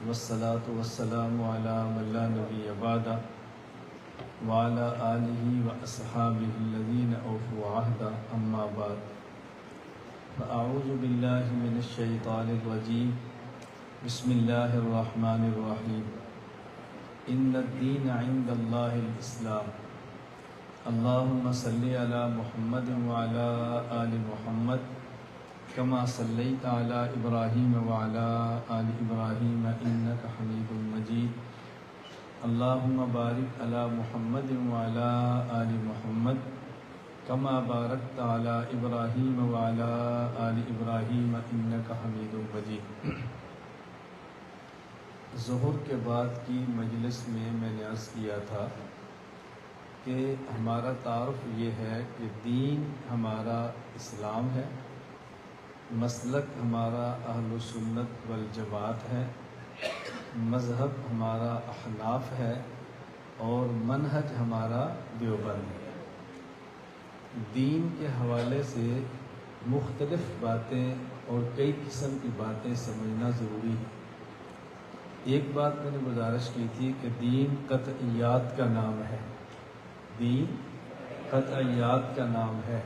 والصلاة والسلام على من لا نبي بعده وعلى آله وأصحابه الذين أوفوا عهدا أما بعد فأعوذ بالله من الشيطان الرجيم بسم الله الرحمن الرحيم إن الدين عند الله الإسلام اللهم صل على محمد وعلى آل محمد كما صليت على إبراهيم وعلى آل إبراهيم إنك حميد مجيد اللهم بارك على محمد وعلى آل محمد كما باركت على إبراهيم وعلى آل إبراهيم إنك حميد مجيد۔ ظہر کے بعد کی مجلس میں نے عرض کیا تھا کہ ہمارا تعارف یہ ہے کہ دین ہمارا اسلام ہے، مسلک ہمارا اہل سنت والجماعت ہے، مذہب ہمارا احناف ہے اور منہج ہمارا دیوبند ہے۔ دین کے حوالے سے مختلف باتیں اور کئی قسم کی باتیں سمجھنا ضروری ہے۔ ایک بات میں نے گزارش کی تھی کہ دین قطعیات کا نام ہے، دین قطعیات کا نام ہے۔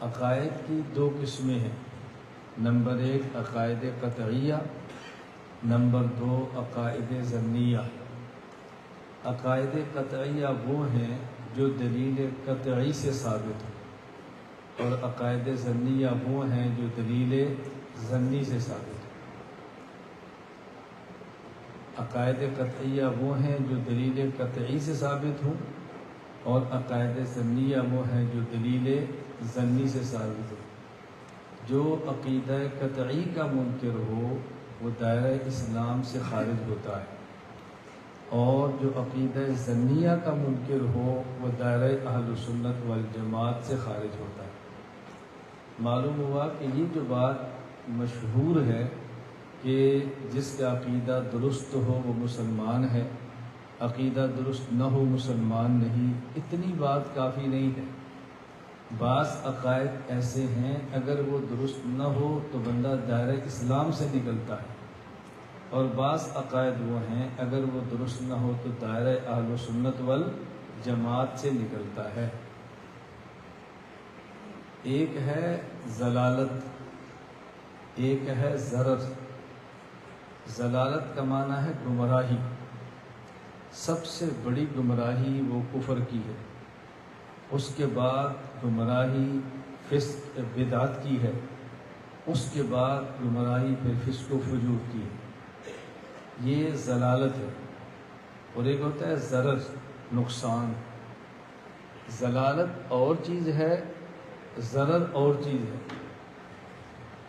عقائد کی دو قسمیں ہیں، نمبر 1 عقائد قطعیہ، نمبر 2 عقائد ظنیہ۔ عقائد قطعیہ وہ ہیں جو دلیل قطعی سے ثابت ہو، اور عقائد ظنیہ وہ ہیں جو دلیل ظنی سے ثابت ہو۔ عقائد قطعیہ وہ ہیں جو دلیل قطعی سے ثابت ہوں، اور عقائد ظنیہ وہ ہیں جو دلیل ظنی سے ثابت ہو۔ جو عقیدہ قطعی کا منکر ہو وہ دائرہ اسلام سے خارج ہوتا ہے، اور جو عقیدہ ظنیہ کا منکر ہو وہ دائرہ اہل سنت والجماعت سے خارج ہوتا ہے۔ معلوم ہوا کہ یہ جو بات مشہور ہے کہ جس کا عقیدہ درست ہو وہ مسلمان ہے، عقیدہ درست نہ ہو مسلمان نہیں، اتنی بات کافی نہیں ہے۔ بعض عقائد ایسے ہیں اگر وہ درست نہ ہو تو بندہ دائرہ اسلام سے نکلتا ہے، اور بعض عقائد وہ ہیں اگر وہ درست نہ ہو تو دائرہ اہل سنت والجماعت سے نکلتا ہے۔ ایک ہے ضلالت، ایک ہے ضرر۔ ضلالت کا معنی ہے گمراہی، سب سے بڑی گمراہی وہ کفر کی ہے، اس کے بعد گمراہی فسق بدعت کی ہے، اس کے بعد گمراہی پھر فسق و فجور کی ہے، یہ ضلالت ہے۔ اور ایک ہوتا ہے ضرر، نقصان۔ ضلالت اور چیز ہے، ضرر اور چیز ہے۔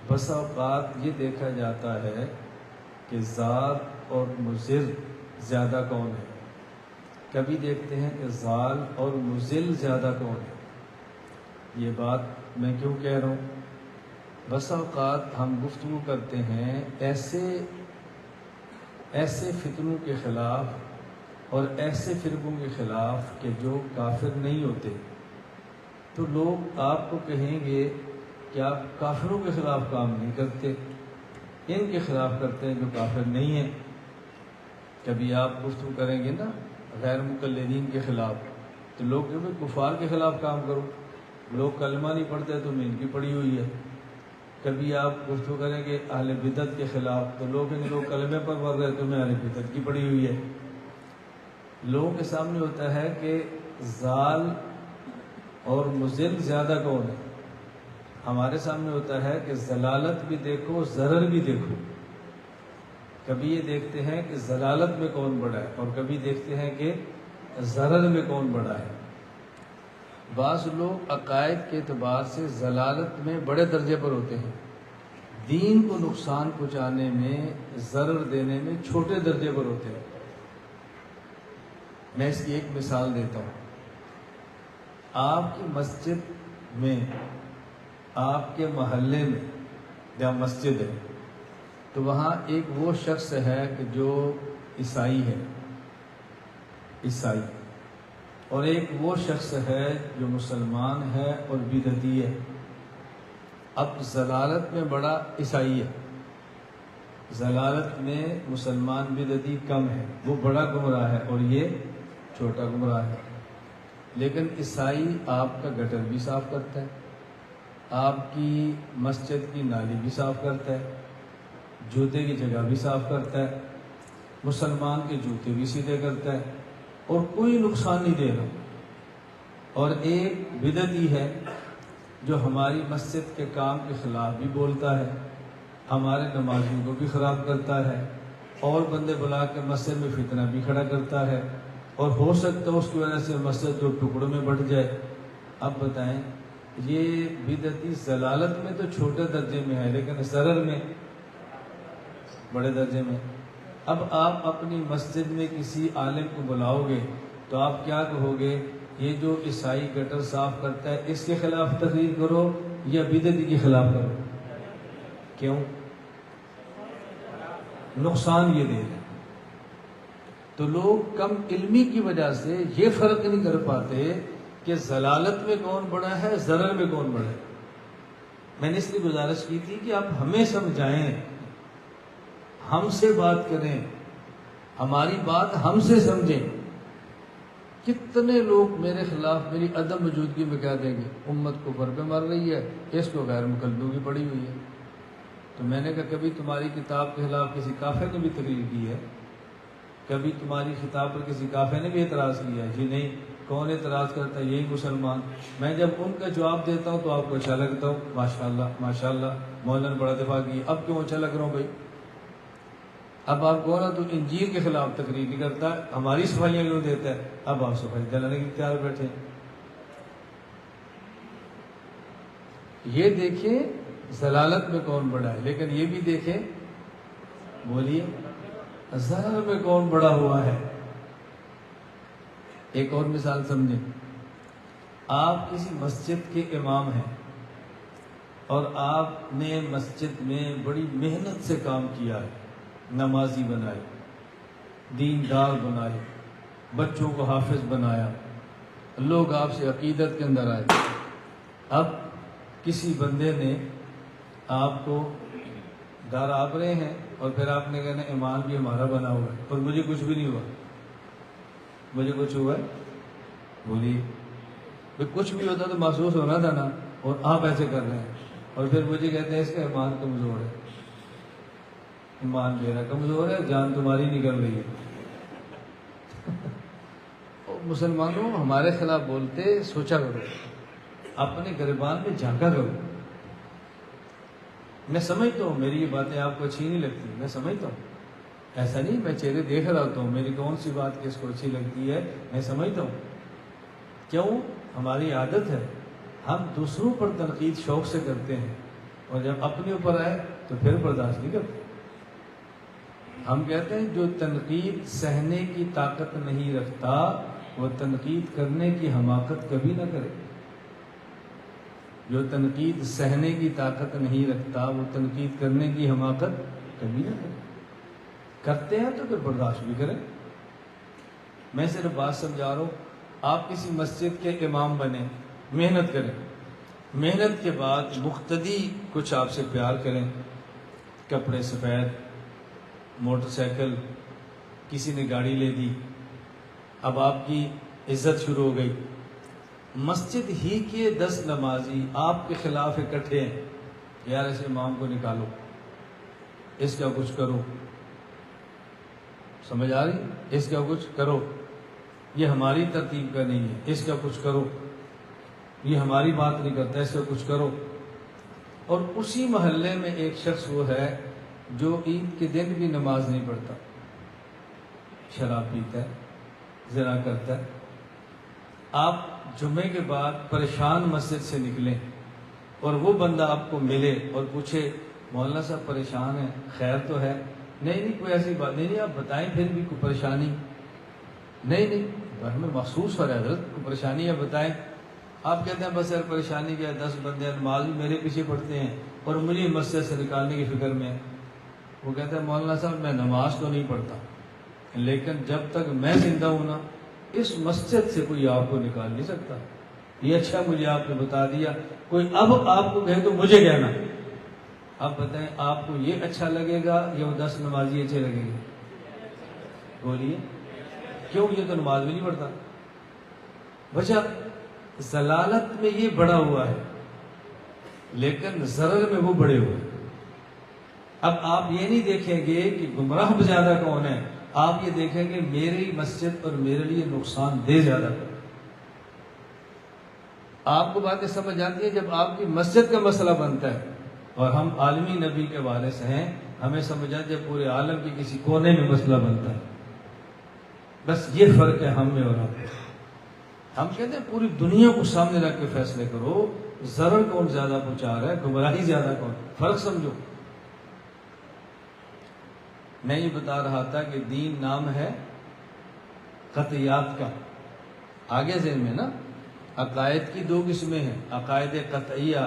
بسا اوقات یہ دیکھا جاتا ہے کہ ضار اور مضر زیادہ کون ہے، کبھی دیکھتے ہیں کہ ضال اور مضل زیادہ کون ہے۔ یہ بات میں کیوں کہہ رہا ہوں؟ بسا اوقات ہم گفتگو کرتے ہیں ایسے فتنوں کے خلاف اور ایسے فرقوں کے خلاف کہ جو کافر نہیں ہوتے، تو لوگ آپ کو کہیں گے کہ آپ کافروں کے خلاف کام نہیں کرتے، ان کے خلاف کرتے ہیں جو کافر نہیں ہیں۔ کبھی آپ گفتگو کریں گے نا غیر مقلدین کے خلاف، تو لوگ کہیں گے کفار کے خلاف کام کرو، لوگ کلمہ نہیں پڑھتے تم ان کی پڑھی ہوئی ہے۔ کبھی آپ گفتگو کریں گے اہل بدعت کے خلاف، تو لوگ کہیں گے لوگ کلمے پر پڑھ رہے تمہیں اہل بدعت کی پڑھی ہوئی ہے۔ لوگوں کے سامنے ہوتا ہے کہ ضال اور مضل زیادہ کون ہے، ہمارے سامنے ہوتا ہے کہ ضلالت بھی دیکھو ضرر بھی دیکھو۔ کبھی یہ دیکھتے ہیں کہ ضلالت میں کون بڑا ہے، اور کبھی دیکھتے ہیں کہ ضرر میں کون بڑا ہے۔ بعض لوگ عقائد کے اعتبار سے ضلالت میں بڑے درجے پر ہوتے ہیں، دین کو نقصان پہنچانے میں، ضرر دینے میں چھوٹے درجے پر ہوتے ہیں۔ میں اس کی ایک مثال دیتا ہوں۔ آپ کی مسجد میں، آپ کے محلے میں جہاں مسجد ہے، تو وہاں ایک وہ شخص ہے کہ جو عیسائی ہے، عیسائی، اور ایک وہ شخص ہے جو مسلمان ہے اور بدعتی ہے۔ اب ضلالت میں بڑا عیسائی ہے، ضلالت میں مسلمان بدعتی کم ہے، وہ بڑا گمراہ ہے اور یہ چھوٹا گمراہ ہے۔ لیکن عیسائی آپ کا گٹر بھی صاف کرتا ہے، آپ کی مسجد کی نالی بھی صاف کرتا ہے، جوتے کی جگہ بھی صاف کرتا ہے، مسلمان کے جوتے بھی سیدھے کرتا ہے اور کوئی نقصان نہیں دے رہا۔ اور ایک بدعتی ہے جو ہماری مسجد کے کام کے خلاف بھی بولتا ہے، ہمارے نمازیوں کو بھی خراب کرتا ہے، اور بندے بلا کے مسجد میں فتنہ بھی کھڑا کرتا ہے، اور ہو سکتا ہے اس کی وجہ سے مسجد دو ٹکڑوں میں بٹ جائے۔ اب بتائیں، یہ بدعتی ضلالت میں تو چھوٹے درجے میں ہے، لیکن ضرر میں بڑے درجے میں۔ اب آپ اپنی مسجد میں کسی عالم کو بلاؤ گے تو آپ کیا کہو گے؟ یہ جو عیسائی گٹر صاف کرتا ہے اس کے خلاف تقریر کرو یا بدعتی کے خلاف کرو؟ کیوں؟ نقصان یہ دے رہے ہیں۔ تو لوگ کم علمی کی وجہ سے یہ فرق نہیں کر پاتے کہ ضلالت میں کون بڑا ہے، ضرر میں کون بڑا ہے۔ میں نے اس لیے گزارش کی تھی کہ آپ ہمیں سمجھائیں، ہم سے بات کریں، ہماری بات ہم سے سمجھیں۔ کتنے لوگ میرے خلاف میری عدم موجودگی میں کہہ دیں گے امت کو پر پہ مار رہی ہے، اس کو غیر مقلدوں کی پڑی ہوئی ہے۔ تو میں نے کہا کبھی تمہاری کتاب کے خلاف کسی کافر نے بھی تقریر کی ہے؟ کبھی تمہاری کتاب پر کسی کافر نے بھی اعتراض کیا ہے؟ جی نہیں۔ کون اعتراض کرتا ہے؟ یہی مسلمان۔ میں جب ان کا جواب دیتا ہوں تو آپ کو اچھا لگتا ہوں، ماشاءاللہ ماشاءاللہ مولانا نے بڑا دفاع کیا۔ اب کیوں اچھا لگ رہا ہوں بھائی؟ اب آپ کو نا تو انجیل کے خلاف تقریر نہیں کرتا، ہماری صفائیاں کیوں دیتا ہے؟ اب آپ صفائی دلانے کے اختیار بیٹھے۔ یہ دیکھیں ضلالت میں کون بڑا ہے، لیکن یہ بھی دیکھیں، بولیے، ضرر میں کون بڑا ہوا ہے۔ ایک اور مثال سمجھیں، آپ کسی مسجد کے امام ہیں اور آپ نے مسجد میں بڑی محنت سے کام کیا ہے، نمازی بنائے، دیندار بنائے، بچوں کو حافظ بنایا، لوگ آپ سے عقیدت کے اندر آئے۔ اب کسی بندے نے آپ کو ڈر آپ رہے ہیں اور پھر آپ نے کہنا ایمان بھی ہمارا بنا ہوا ہے اور مجھے کچھ بھی نہیں ہوا، مجھے کچھ ہوا ہے؟ بولیے، کچھ بھی ہوتا تو محسوس ہونا تھا نا، اور آپ ایسے کر رہے ہیں اور پھر مجھے کہتے ہیں اس کا ایمان کمزور ہے۔ ایمان میرا کمزور ہے، جان تمہاری نکل رہی ہے۔ مسلمانوں ہمارے خلاف بولتے سوچا کرو، اپنے گریبان میں جھانکا کرو۔ میں سمجھتا ہوں میری یہ باتیں آپ کو اچھی نہیں لگتی، میں سمجھتا ہوں، ایسا نہیں میں چہرے دیکھ رہا ہوتا ہوں میری کون سی بات کس کو اچھی لگتی ہے، میں سمجھتا ہوں۔ کیوں؟ ہماری عادت ہے، ہم دوسروں پر تنقید شوق سے کرتے ہیں اور جب اپنے اوپر آئے تو پھر برداشت نہیں کرتے۔ ہم کہتے ہیں جو تنقید سہنے کی طاقت نہیں رکھتا وہ تنقید کرنے کی حماقت کبھی نہ کرے۔ جو تنقید سہنے کی طاقت نہیں رکھتا وہ تنقید کرنے کی حماقت کبھی نہ کرے۔ کرتے ہیں تو پھر برداشت بھی کریں۔ میں صرف بات سمجھا رہا ہوں، آپ کسی مسجد کے امام بنیں، محنت کریں، محنت کے بعد مقتدی کچھ آپ سے پیار کریں، کپڑے سفید، موٹر سائیکل، کسی نے گاڑی لے دی، اب آپ کی عزت شروع ہو گئی۔ مسجد ہی کے 10 نمازی آپ کے خلاف اکٹھے ہیں، یار اس امام کو نکالو، اس کا کچھ کرو، سمجھ آ رہی؟ اس کا کچھ کرو، یہ ہماری ترتیب کا نہیں ہے، اس کا کچھ کرو، یہ ہماری بات نہیں کرتا، اس کا کچھ کرو۔ اور اسی محلے میں ایک شخص وہ ہے جو عید کے دن بھی نماز نہیں پڑھتا، شراب پیتا ہے، زنا کرتا ہے۔ آپ جمعے کے بعد پریشان مسجد سے نکلیں اور وہ بندہ آپ کو ملے اور پوچھے مولانا صاحب پریشان ہیں، خیر تو ہے؟ نہیں کوئی ایسی بات نہیں، آپ بتائیں پھر بھی کوئی پریشانی؟ نہیں ہمیں محسوس ہو رہا ہے حضرت کوئی پریشانی ہے، بتائیں۔ آپ کہتے ہیں بس یار پریشانی کیا ہے، 10 بندے نماز بھی میرے پیچھے پڑھتے ہیں اور مجھے مسجد سے نکالنے کی فکر میں ہے۔ وہ کہتا ہے مولانا صاحب میں نماز تو نہیں پڑھتا لیکن جب تک میں زندہ ہوں نا اس مسجد سے کوئی آپ کو نکال نہیں سکتا۔ یہ اچھا مجھے آپ نے بتا دیا، کوئی اب آپ کو کہے تو مجھے کہنا اب بتائیں آپ کو یہ اچھا لگے گا یا وہ 10 نمازی اچھے لگیں گے؟ بولیے کیوں؟ یہ تو نماز بھی نہیں پڑھتا. وجہ ضلالت میں یہ بڑا ہوا ہے لیکن ضرر میں وہ بڑے ہوئے. اب آپ یہ نہیں دیکھیں گے کہ گمراہ زیادہ کون ہے، آپ یہ دیکھیں گے میری مسجد اور میرے لیے نقصان دہ زیادہ کون. آپ کو باتیں سمجھ آتی ہیں جب آپ کی مسجد کا مسئلہ بنتا ہے اور ہم عالمی نبی کے وارث ہیں، ہمیں سمجھ آتی ہے جب پورے عالم کے کسی کونے میں مسئلہ بنتا ہے. بس یہ فرق ہے ہم میں اور آپ میں. ہم کہتے ہیں پوری دنیا کو سامنے رکھ کے فیصلے کرو، ضرر کون زیادہ پہنچا رہا ہے، گمراہی زیادہ کون، فرق سمجھو. میں یہ بتا رہا تھا کہ دین نام ہے قطعیات کا. آگے ذہن میں نا، عقائد کی 2 قسمیں ہیں، عقائد قطعیہ،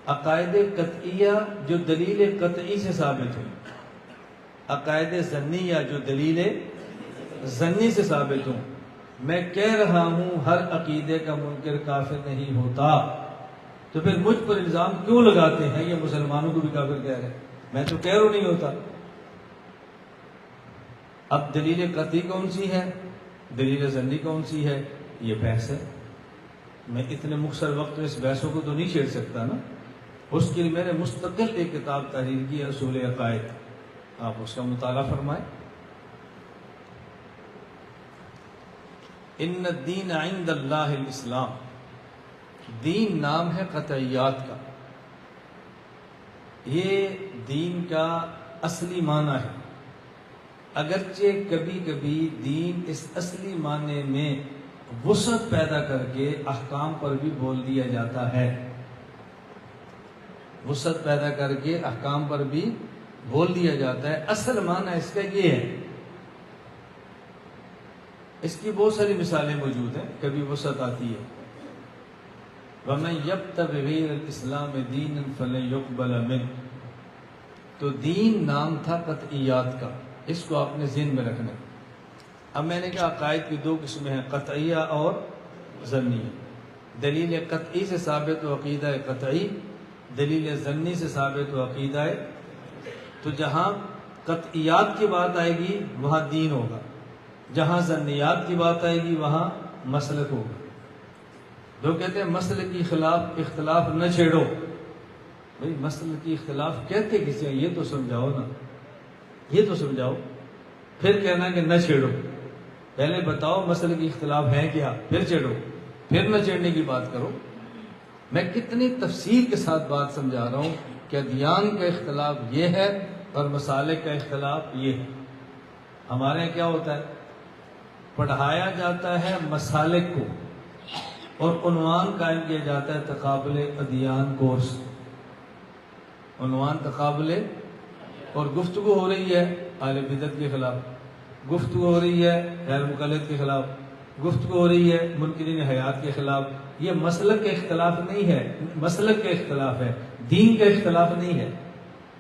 عقائد قطعیہ جو دلیل قطعی سے ثابت ہو، عقائد ظنیہ جو دلیل ظنی سے ثابت ہوں. میں کہہ رہا ہوں ہر عقیدے کا منکر کافر نہیں ہوتا، تو پھر مجھ پر الزام کیوں لگاتے ہیں یہ مسلمانوں کو بھی کافر کہہ رہے ہیں؟ میں تو کہہ رہا نہیں ہوتا. اب دلیل قطعی کون سی ہے، دلیل ظنی کون سی ہے، یہ بحث ہے. میں اتنے مختصر وقت میں اس بحثوں کو تو نہیں چھیڑ سکتا نا. اس کے لیے میں نے مستقل ایک کتاب تحریر کی، اصول عقائد، آپ اس کا مطالعہ فرمائیں. ان الدین عند اللہ الاسلام، دین نام ہے قطعیات کا. یہ دین کا اصلی معنی ہے، اگرچہ کبھی کبھی دین اس اصلی معنی میں وسعت پیدا کر کے احکام پر بھی بول دیا جاتا ہے. وسعت پیدا کر کے احکام پر بھی بول دیا جاتا ہے. اصل معنی اس کا یہ ہے. اس کی بہت ساری مثالیں موجود ہیں. کبھی وسعت آتی ہے وَمَن يَبْتَغِ غَيْرَ الْإِسْلَامِ دِينًا فَلَن يُقْبَلَ مِنْهُ. تو دین نام تھا قطعیات کا، اس کو آپ نے ذہن میں رکھنا. اب میں نے کہا عقائد کی 2 قسمیں ہیں، قطعیہ اور ظنیہ. دلیل قطعی سے ثابت و عقیدہ قطعی، دلیل ظنی سے ثابت و عقیدہ. تو جہاں قطعیات کی بات آئے گی وہاں دین ہوگا، جہاں ظنیات کی بات آئے گی وہاں مسلک ہوگا. جو کہتے ہیں مسلک کی خلاف اختلاف نہ چھیڑو، بھئی مسلک کی اختلاف کہتے کسی ہیں، یہ تو سمجھاؤ نا، یہ تو سمجھاؤ. پھر کہنا کہ نہ چھیڑو. پہلے بتاؤ مسلک کی اختلاف ہے کیا، پھر چھیڑو، پھر نہ چھیڑنے کی بات کرو. میں کتنی تفصیل کے ساتھ بات سمجھا رہا ہوں کہ ادیان کا اختلاف یہ ہے اور مسالک کا اختلاف یہ ہے. ہمارے یہاں کیا ہوتا ہے، پڑھایا جاتا ہے مسالک کو اور عنوان قائم کیا جاتا ہے تقابل ادیان کورس. عنوان تقابل، اور گفتگو ہو رہی ہے اہل بدعت کے خلاف، گفتگو ہو رہی ہے غیر مقلد کے خلاف، گفتگو ہو رہی ہے منکرین حیات کے خلاف. یہ مسلک کا اختلاف نہیں ہے، مسلک کا اختلاف ہے، دین کا اختلاف نہیں ہے.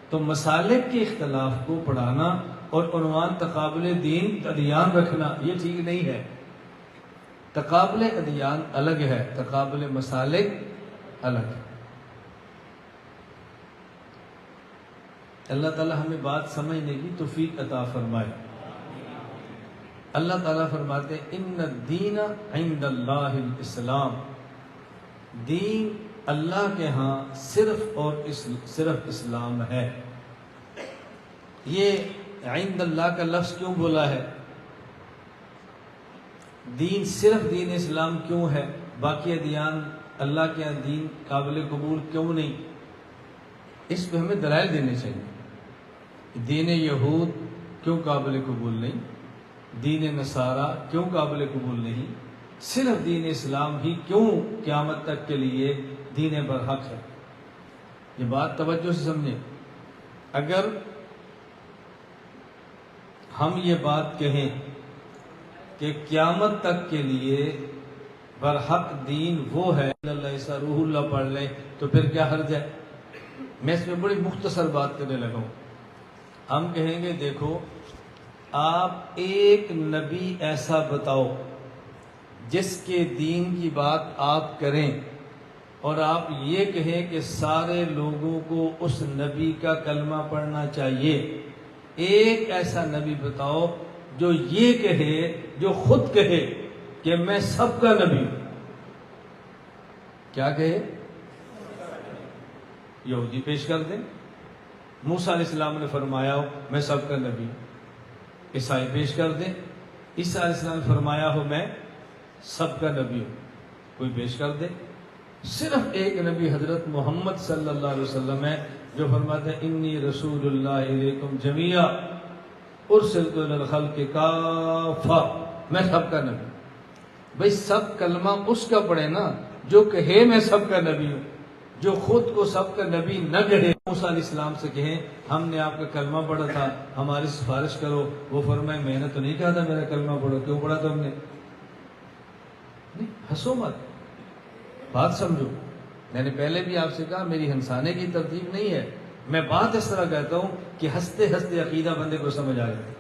تو مسالک کے اختلاف کو پڑھانا اور عنوان تقابل دین ادیان رکھنا یہ ٹھیک نہیں ہے. تقابل ادیان الگ ہے، تقابل مسالک الگ ہے. اللہ تعالی ہمیں بات سمجھنے کی توفیق عطا فرمائے. اللہ تعالیٰ فرماتے ہیں ان الدین عند اللہ الاسلام، دین اللہ کے ہاں صرف اور صرف اسلام ہے. یہ عند اللہ کا لفظ کیوں بولا ہے؟ دین صرف دین اسلام کیوں ہے؟ باقی ادیان اللہ کے ہاں دین قابل قبول کیوں نہیں؟ اس پہ ہمیں دلائل دینے چاہیے. دین یہود کیوں قابل قبول نہیں؟ دین نصارہ کیوں قابل قبول نہیں؟ صرف دین اسلام ہی کیوں قیامت تک کے لیے دین برحق ہے؟ یہ بات توجہ سے سمجھیں. اگر ہم یہ بات کہیں کہ قیامت تک کے لیے برحق دین وہ ہے، اللہ ایسا روح اللہ پڑھ لیں تو پھر کیا حرج ہے؟ میں اس میں بڑی مختصر بات کرنے لگا ہوں. ہم کہیں گے دیکھو آپ ایک نبی ایسا بتاؤ جس کے دین کی بات آپ کریں اور آپ یہ کہیں کہ سارے لوگوں کو اس نبی کا کلمہ پڑھنا چاہیے، ایک ایسا نبی بتاؤ جو یہ کہے، جو خود کہے کہ میں سب کا نبی ہوں۔ کیا کہے؟ یہودی پیش کر دیں، موسیٰ علیہ السلام نے فرمایا ہو میں سب کا نبی ہوں۔ عیسائی پیش کر دیں، عیسیٰ علیہ السلام نے فرمایا ہو میں سب کا نبی ہوں۔ کوئی پیش کر دے، صرف ایک نبی حضرت محمد صلی اللہ علیہ وسلم ہے جو فرماتے ہیں انی رسول اللہ علیکم جمیعا ارسلت الی الخلق کافہ، میں سب کا نبی۔ بھئی سب کلمہ اس کا پڑھے نا جو کہے میں سب کا نبی ہوں، جو خود کو سب کا نبی نہ کہے۔ موسیٰ علیہ السلام سے کہیں ہم نے آپ کا کلمہ پڑھا تھا، ہماری سفارش کرو، وہ فرمائے میں نے تو نہیں کہا تھا میرا کلمہ پڑھو، کیوں پڑھا تھا ہم نے؟ نہیں، ہنسو مت، بات سمجھو۔ میں نے پہلے بھی آپ سے کہا میری ہنسانے کی ترتیب نہیں ہے، میں بات اس طرح کہتا ہوں کہ ہنستے ہنستے عقیدہ بندے کو سمجھ آ جائے۔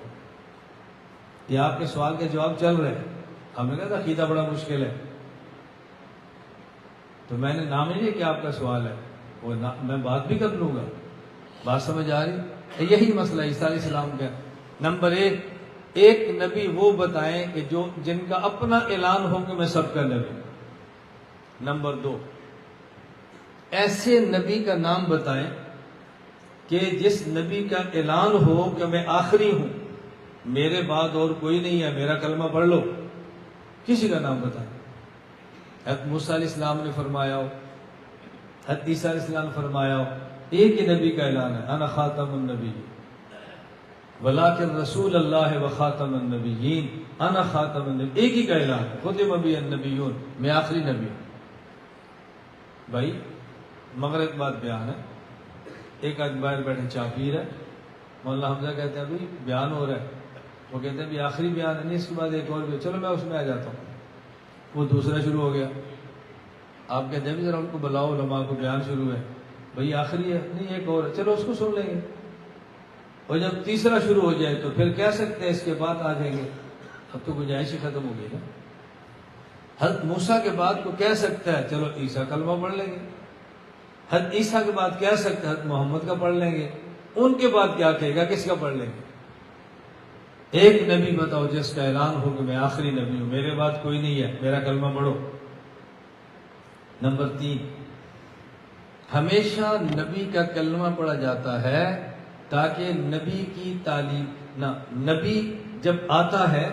یہ آپ کے سوال کے جواب چل رہے ہیں، ہم نے کہا تھا عقیدہ بڑا مشکل ہے، تو میں نے نام ہی لیا کہ آپ کا سوال ہے، وہ میں بات بھی کر لوں گا۔ بات سمجھ آ رہی؟ یہی مسئلہ عیسیٰ علیہ السلام کا۔ نمبر ایک نبی وہ بتائیں کہ جو جن کا اپنا اعلان ہو کہ میں سب کا نبی۔ نمبر 2، ایسے نبی کا نام بتائیں کہ جس نبی کا اعلان ہو کہ میں آخری ہوں، میرے بعد اور کوئی نہیں ہے، میرا کلمہ پڑھ لو، کسی کا نام بتائیں۔ حضرت موسیٰ علیہ السلام نے فرمایا ہو، حضرت عیسیٰ علیہ السلام نے فرمایا ہو، ایک ہی نبی کا اعلان ہے انا خاتم النبیین ولیکن رسول اللہ و خاتم النبیین، انا خاتم النبیین، ایک ہی کا اعلان ہے، ختم بی النبیون، میں آخری نبی ہوں۔ بھائی مگر ایک بات بیان ہے، ایک آدمی باہر بیٹھے چاہ پی رہا ہے، مولانا حمزہ کہتے ہیں بھائی بیان ہو رہا ہے، وہ کہتے ہیں بھی آخری بیان ہے نہیں، اس کے بعد ایک اور بھی، چلو میں اس میں آ جاتا ہوں۔ وہ دوسرا شروع ہو گیا، آپ کہتے ہیں بھی ذرا ان کو بلاؤ، علماء کو بیان شروع ہے، بھائی آخری ہے نہیں ایک اور ہے، چلو اس کو سن لیں گے۔ اور جب تیسرا شروع ہو جائے تو پھر کہہ سکتے ہیں اس کے بعد آ جائیں گے، اب تو گنجائش ہی ختم ہو گئی نا۔ حضرت موسیٰ کے بعد کو کہہ سکتا ہے چلو عیسیٰ کلمہ پڑھ لیں گے، حضرت عیسیٰ کے بعد کہہ سکتا ہے حضرت محمد کا پڑھ لیں گے، ان کے بعد کیا کہے گا، کس کا پڑھ لیں گے؟ ایک نبی بتاؤ جس کا اعلان ہو کہ میں آخری نبی ہوں، میرے بعد کوئی نہیں ہے، میرا کلمہ پڑھو۔ نمبر 3، ہمیشہ نبی کا کلمہ پڑھا جاتا ہے تاکہ نبی کی تعلیم نہ، نبی جب آتا ہے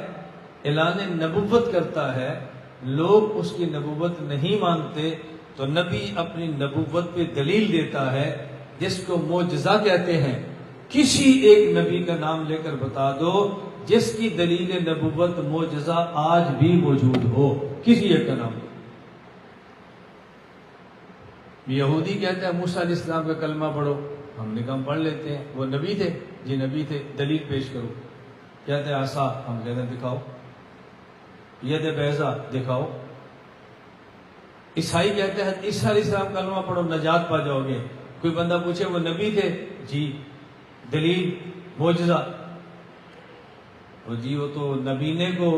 اعلان نبوت کرتا ہے، لوگ اس کی نبوت نہیں مانتے تو نبی اپنی نبوت پہ دلیل دیتا ہے، جس کو معجزہ کہتے ہیں۔ کسی ایک نبی کا نام لے کر بتا دو جس کی دلیل نبوت معجزہ آج بھی موجود ہو، کسی ایک کا نام۔ یہودی کہتے ہیں موسیٰ علیہ السلام کا کلمہ پڑھو، ہم نے کہا ہم پڑھ لیتے ہیں، وہ نبی تھے؟ جی نبی تھے، دلیل پیش کرو۔ کہتے ہیں عصا، ہم کہتے ہیں دکھاؤ۔ ید بیضا، دکھاؤ۔ عیسائی کہتے ہیں عیسیٰ علیہ السلام کلمہ پڑھو نجات پا جاؤ گے۔ کوئی بندہ پوچھے وہ نبی تھے؟ جی، دلیل معجزہ، وہ جی وہ تو نبینے کو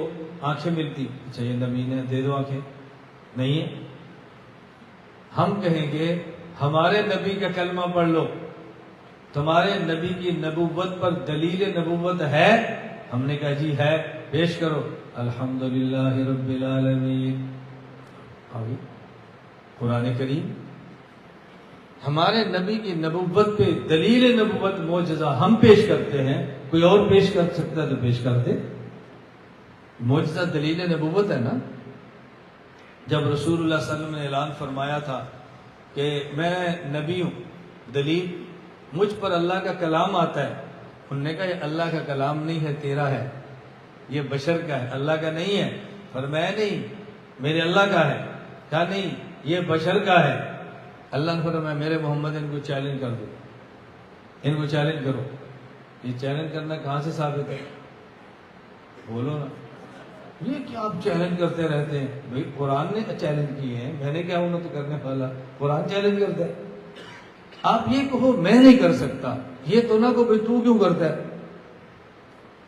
آنکھیں ملتی، اچھا یہ نبینے دے دو آنکھیں، نہیں ہے۔ ہم کہیں گے ہمارے نبی کا کلمہ پڑھ لو، تمہارے نبی کی نبوت پر دلیل نبوت ہے؟ ہم نے کہا جی ہے، پیش کرو۔ الحمدللہ رب العالمین، قرآن کریم۔ ہمارے نبی کی نبوت پہ دلیل نبوت معجزہ ہم پیش کرتے ہیں، کوئی اور پیش کر سکتا ہے تو پیش کر دے۔ معجزہ دلیل نبوت ہے نا۔ جب رسول اللہ صلی اللہ علیہ وسلم نے اعلان فرمایا تھا کہ میں نبی ہوں، دلیل مجھ پر اللہ کا کلام آتا ہے، انہوں نے کہا یہ اللہ کا کلام نہیں ہے، تیرا ہے، یہ بشر کا ہے، اللہ کا نہیں ہے۔ فرمایا نہیں، میرے اللہ کا ہے۔ کہا نہیں، یہ بشر کا ہے۔ اللہ نے فرمایا میرے محمد ان کو چیلنج کر دو، ان کو چیلنج کرو۔ یہ چیلنج کرنا کہاں سے ثابت ہے؟ بولو نا، یہ کیا آپ چیلنج کرتے رہتے ہیں؟ بھائی قرآن نے چیلنج کیے ہیں، میں نے کیا ہوں تو کرنے والا، قرآن چیلنج کرتا ہے۔ آپ یہ کہو میں نہیں کر سکتا، یہ تو نہ کہو بھائی تو کیوں کرتا ہے،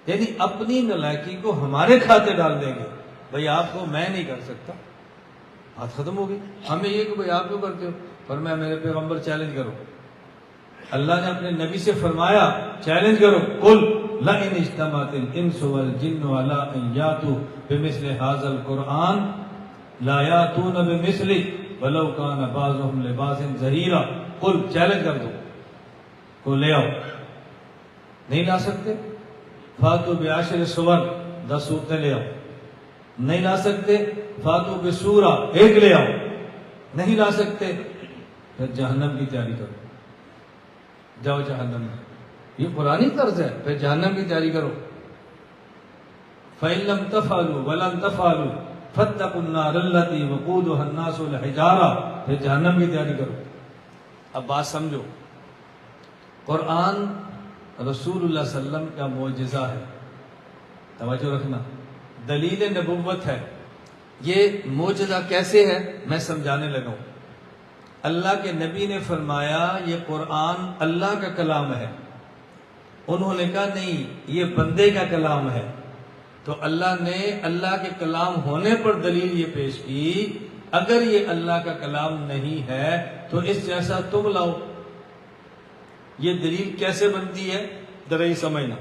یعنی اپنی نالائکی کو ہمارے کھاتے ڈال دیں گے، بھائی آپ کو میں نہیں کر سکتا۔ بات ختم ہو گئی. ہمیں یہ کہ بھائی آپ کیوں کرتے ہو؟ فرمایا میرے پیغمبر چیلنج کرو. اللہ نے اپنے نبی سے فرمایا چیلنج کرو. قل لئن اجتمعت الانس والجن على ان یاتوا بمثل هذا القرآن لا یاتون بمثله ولو كان بعضهم لبعض ظہیرا. قل چیلنج کر دو کو لے آؤ. نہیں لا سکتے؟ فاتو بعشر سور 10 صورتیں لے آؤ. نہیں لا سکتے؟ فاتو بسورہ 1 لے آؤ. نہیں لا سکتے؟ پھر جہنم کی تیاری کرو. جاؤ جہنم میں. یہ قرآنی طرز ہے. پھر جہنم کی تیاری کرو. فَإِن لَمْ تَفْعَلُوا وَلَن تَفْعَلُوا فَاتَّقُوا النَّارَ الَّتِي وَقُودُهَا النَّاسُ وَالْحِجَارَةُ. پھر جہنم کی تیاری کرو. اب بات سمجھو. قرآن رسول اللہ صلی اللہ علیہ وسلم کا معجزہ ہے. توجہ رکھنا. دلیل نبوت ہے. یہ معجزہ کیسے ہے میں سمجھانے لگا ہوں. اللہ کے نبی نے فرمایا یہ قرآن اللہ کا کلام ہے. انہوں نے کہا نہیں یہ بندے کا کلام ہے. تو اللہ نے اللہ کے کلام ہونے پر دلیل یہ پیش کی اگر یہ اللہ کا کلام نہیں ہے تو اس جیسا تم لاؤ. یہ دلیل کیسے بنتی ہے ذرا یہ سمجھنا.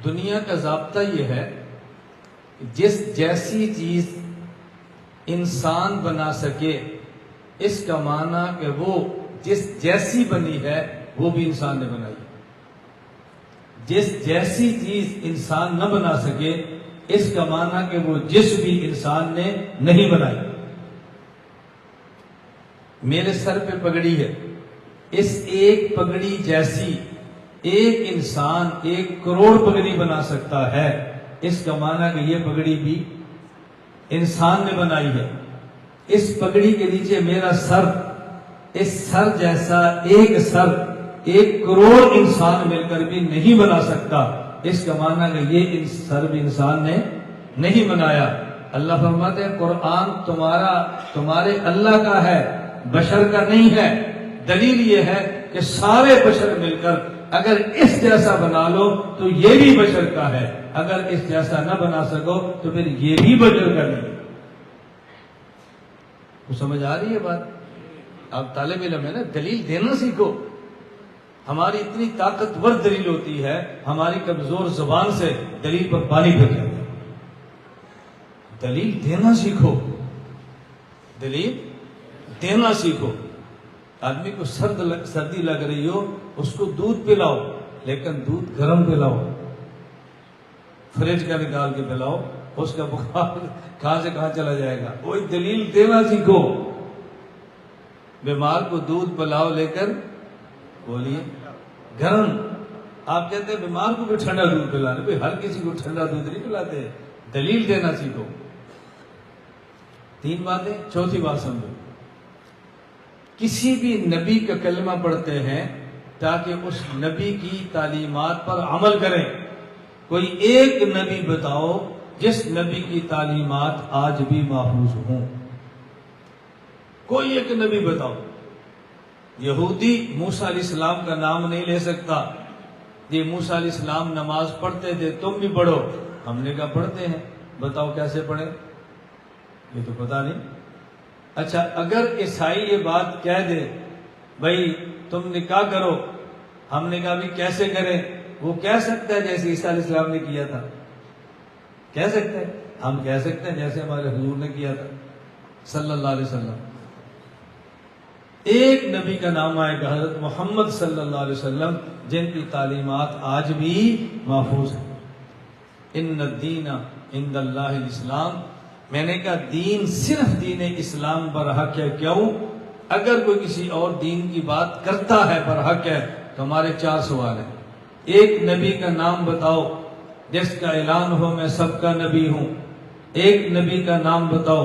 دنیا کا ضابطہ یہ ہے جس جیسی چیز انسان بنا سکے اس کا معنی کہ وہ جس جیسی بنی ہے وہ بھی انسان نے بنائی. جس جیسی چیز انسان نہ بنا سکے اس کا معنی کہ وہ جس بھی انسان نے نہیں بنائی. میرے سر پہ پگڑی ہے. اس ایک پگڑی جیسی ایک انسان 1 کروڑ پگڑی بنا سکتا ہے. اس کا معنی کہ یہ پگڑی بھی انسان نے بنائی ہے. اس پگڑی کے نیچے میرا سر اس سر جیسا ایک سر 1 کروڑ انسان مل کر بھی نہیں بنا سکتا. اس کا معنی کہ یہ سر بھی انسان نے نہیں بنایا. اللہ فرماتے ہیں قرآن تمہارے اللہ کا ہے بشر کا نہیں ہے. دلیل یہ ہے کہ سارے بشر مل کر اگر اس جیسا بنا لو تو یہ بھی بشر کا ہے. اگر اس جیسا نہ بنا سکو تو پھر یہ بھی بشر کا نہیں. تو سمجھ آ رہی ہے بات؟ آپ طالب علم ہے نا, دلیل دینا سیکھو. ہماری اتنی طاقتور دلیل ہوتی ہے ہماری کمزور زبان سے دلیل پر پانی پھر جاتا ہے. دلیل دینا سیکھو. دلیل دینا سیکھو. آدمی کو سردی لگ رہی ہو اس کو دودھ پلاؤ لیکن دودھ گرم پلاؤ. فریج کا نکال کے پلاؤ اس کا بخار کہاں سے کہاں چلا جائے گا. وہی دلیل دینا سیکھو. بیمار کو دودھ پلاؤ لیکن بولیے گرم. آپ کہتے ہیں بیمار کو بھی ٹھنڈا دودھ پلانا. بھائی ہر کسی کو ٹھنڈا دودھ نہیں پلاتے. دلیل دینا سیکھو. 3 باتیں. چوتھی بات سمجھو. کسی بھی نبی کا کلمہ پڑھتے ہیں تاکہ اس نبی کی تعلیمات پر عمل کریں. کوئی ایک نبی بتاؤ جس نبی کی تعلیمات آج بھی محفوظ ہوں. کوئی ایک نبی بتاؤ. یہودی موسیٰ علیہ السلام کا نام نہیں لے سکتا. یہ موسیٰ علیہ السلام نماز پڑھتے تھے تم بھی پڑھو. ہم نے کہا پڑھتے ہیں. بتاؤ کیسے پڑھیں؟ یہ تو پتا نہیں. اچھا اگر عیسائی یہ بات کہہ دے بھائی تم نکاح کرو, ہم نے کہا بھی کیسے کریں؟ وہ کہہ سکتا ہے جیسے عیسیٰ علیہ السلام نے کیا تھا. کہہ سکتے ہیں. ہم کہہ سکتے ہیں جیسے ہمارے حضور نے کیا تھا صلی اللہ علیہ وسلم. ایک نبی کا نام آئے گا حضرت محمد صلی اللہ علیہ وسلم جن کی تعلیمات آج بھی محفوظ ہیں. ان الدین عند اللہ الاسلام. میں نے کہا دین صرف دین اسلام برحق ہے. کیوں؟ اگر کوئی کسی اور دین کی بات کرتا ہے برحق ہے تو ہمارے 4 سوال ہیں. ایک نبی کا نام بتاؤ جس کا اعلان ہو میں سب کا نبی ہوں. ایک نبی کا نام بتاؤ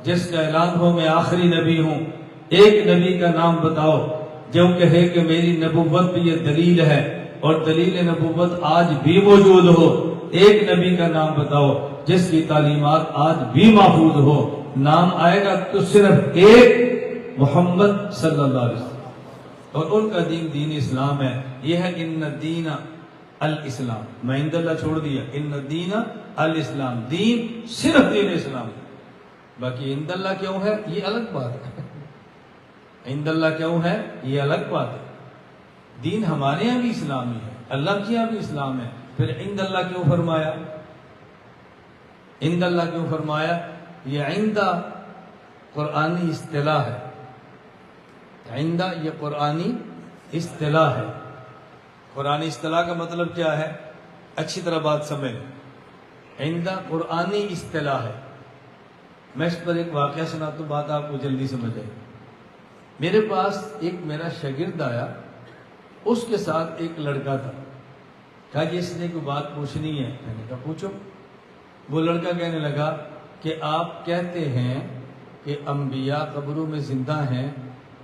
جس کا اعلان ہو میں آخری نبی ہوں. ایک نبی کا نام بتاؤ جو کہے کہ میری نبوت پہ یہ دلیل ہے اور دلیل نبوت آج بھی موجود ہو. ایک نبی کا نام بتاؤ جس کی تعلیمات آج بھی محفوظ ہو. نام آئے گا تو صرف ایک محمد صلی اللہ علیہ وسلم اور ان کا دین دین اسلام ہے. یہ ہے ان الدین الاسلام. میں عند اللہ چھوڑ دیا. ان الدین الاسلام. دین صرف دین اسلام ہے. باقی عند اللہ کیوں ہے یہ الگ بات ہے، عند اللہ کیوں ہے یہ الگ بات ہے۔ دین ہمارے یہاں بھی اسلامی ہے، اللہ کے یہاں بھی اسلام ہے، پھر عند اللہ کیوں فرمایا؟ عند اللہ کیوں فرمایا؟ یہ عند قرآنی اصطلاح ہے، عند یہ قرآنی اصطلاح ہے۔ قرآنی اصطلاح کا مطلب کیا ہے؟ اچھی طرح بات سمجھ، عند قرآنی اصطلاح ہے۔ میں اس پر ایک واقعہ سناتا ہوں، بات آپ کو جلدی سمجھ آئے۔ میرے پاس ایک میرا شاگرد آیا، اس کے ساتھ ایک لڑکا تھا، کہا کہ اس نے کوئی بات پوچھنی ہے۔ میں نے کہا پوچھو۔ وہ لڑکا کہنے لگا کہ آپ کہتے ہیں کہ انبیاء قبروں میں زندہ ہیں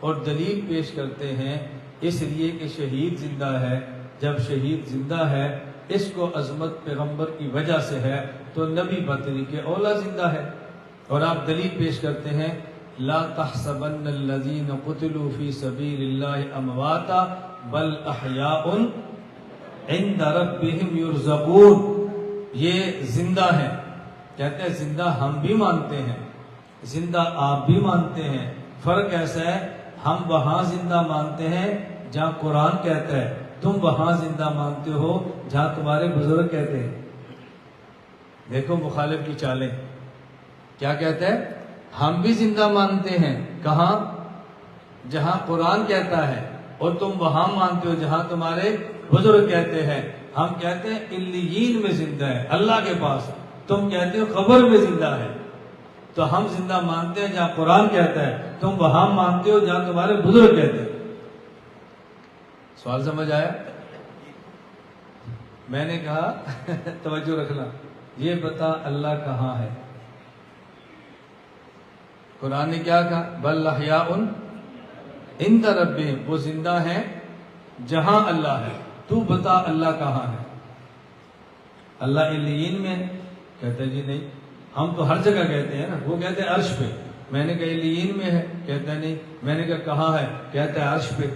اور دلیل پیش کرتے ہیں اس لیے کہ شہید زندہ ہے، جب شہید زندہ ہے اس کو عظمت پیغمبر کی وجہ سے ہے تو نبی بطریق اولا زندہ ہے، اور آپ دلیل پیش کرتے ہیں لا تحسبن الذین قتلوا فی سبیل اللہ امواتا بل احیاء عند ربہم یرزقون، یہ زندہ ہیں۔ کہتے ہیں زندہ ہم بھی مانتے ہیں، زندہ آپ بھی مانتے ہیں، فرق ایسا ہے ہم وہاں زندہ مانتے ہیں جہاں قرآن کہتا ہے، تم وہاں زندہ مانتے ہو جہاں تمہارے بزرگ کہتے ہیں۔ دیکھو مخالف کی چالیں، کیا کہتا ہے؟ ہم بھی زندہ مانتے ہیں، کہاں؟ جہاں قرآن کہتا ہے، اور تم وہاں مانتے ہو جہاں تمہارے بزرگ کہتے ہیں۔ ہم کہتے ہیں علیین میں زندہ ہے، اللہ کے پاس، تم کہتے ہو قبر میں زندہ ہے۔ تو ہم زندہ مانتے ہیں جہاں قرآن کہتا ہے، تم وہاں مانتے ہو جہاں تمہارے بزرگ کہتے ہیں۔ سوال سمجھ آیا؟ میں نے کہا توجہ رکھنا، یہ بتا اللہ کہاں ہے؟ قرآن نے کیا کہا؟ بل احیاء عند ربہم، وہ زندہ ہیں جہاں اللہ ہے۔ تو بتا اللہ کہاں ہے؟ اللہ علیین میں؟ کہتا ہے جی نہیں، ہم تو ہر جگہ کہتے ہیں نا۔ وہ کہتے ہیں عرش پہ، میں نے کہا علیین میں ہے، کہتا ہے نہیں۔ میں نے کہا کہاں ہے؟ کہتا ہے عرش پہ۔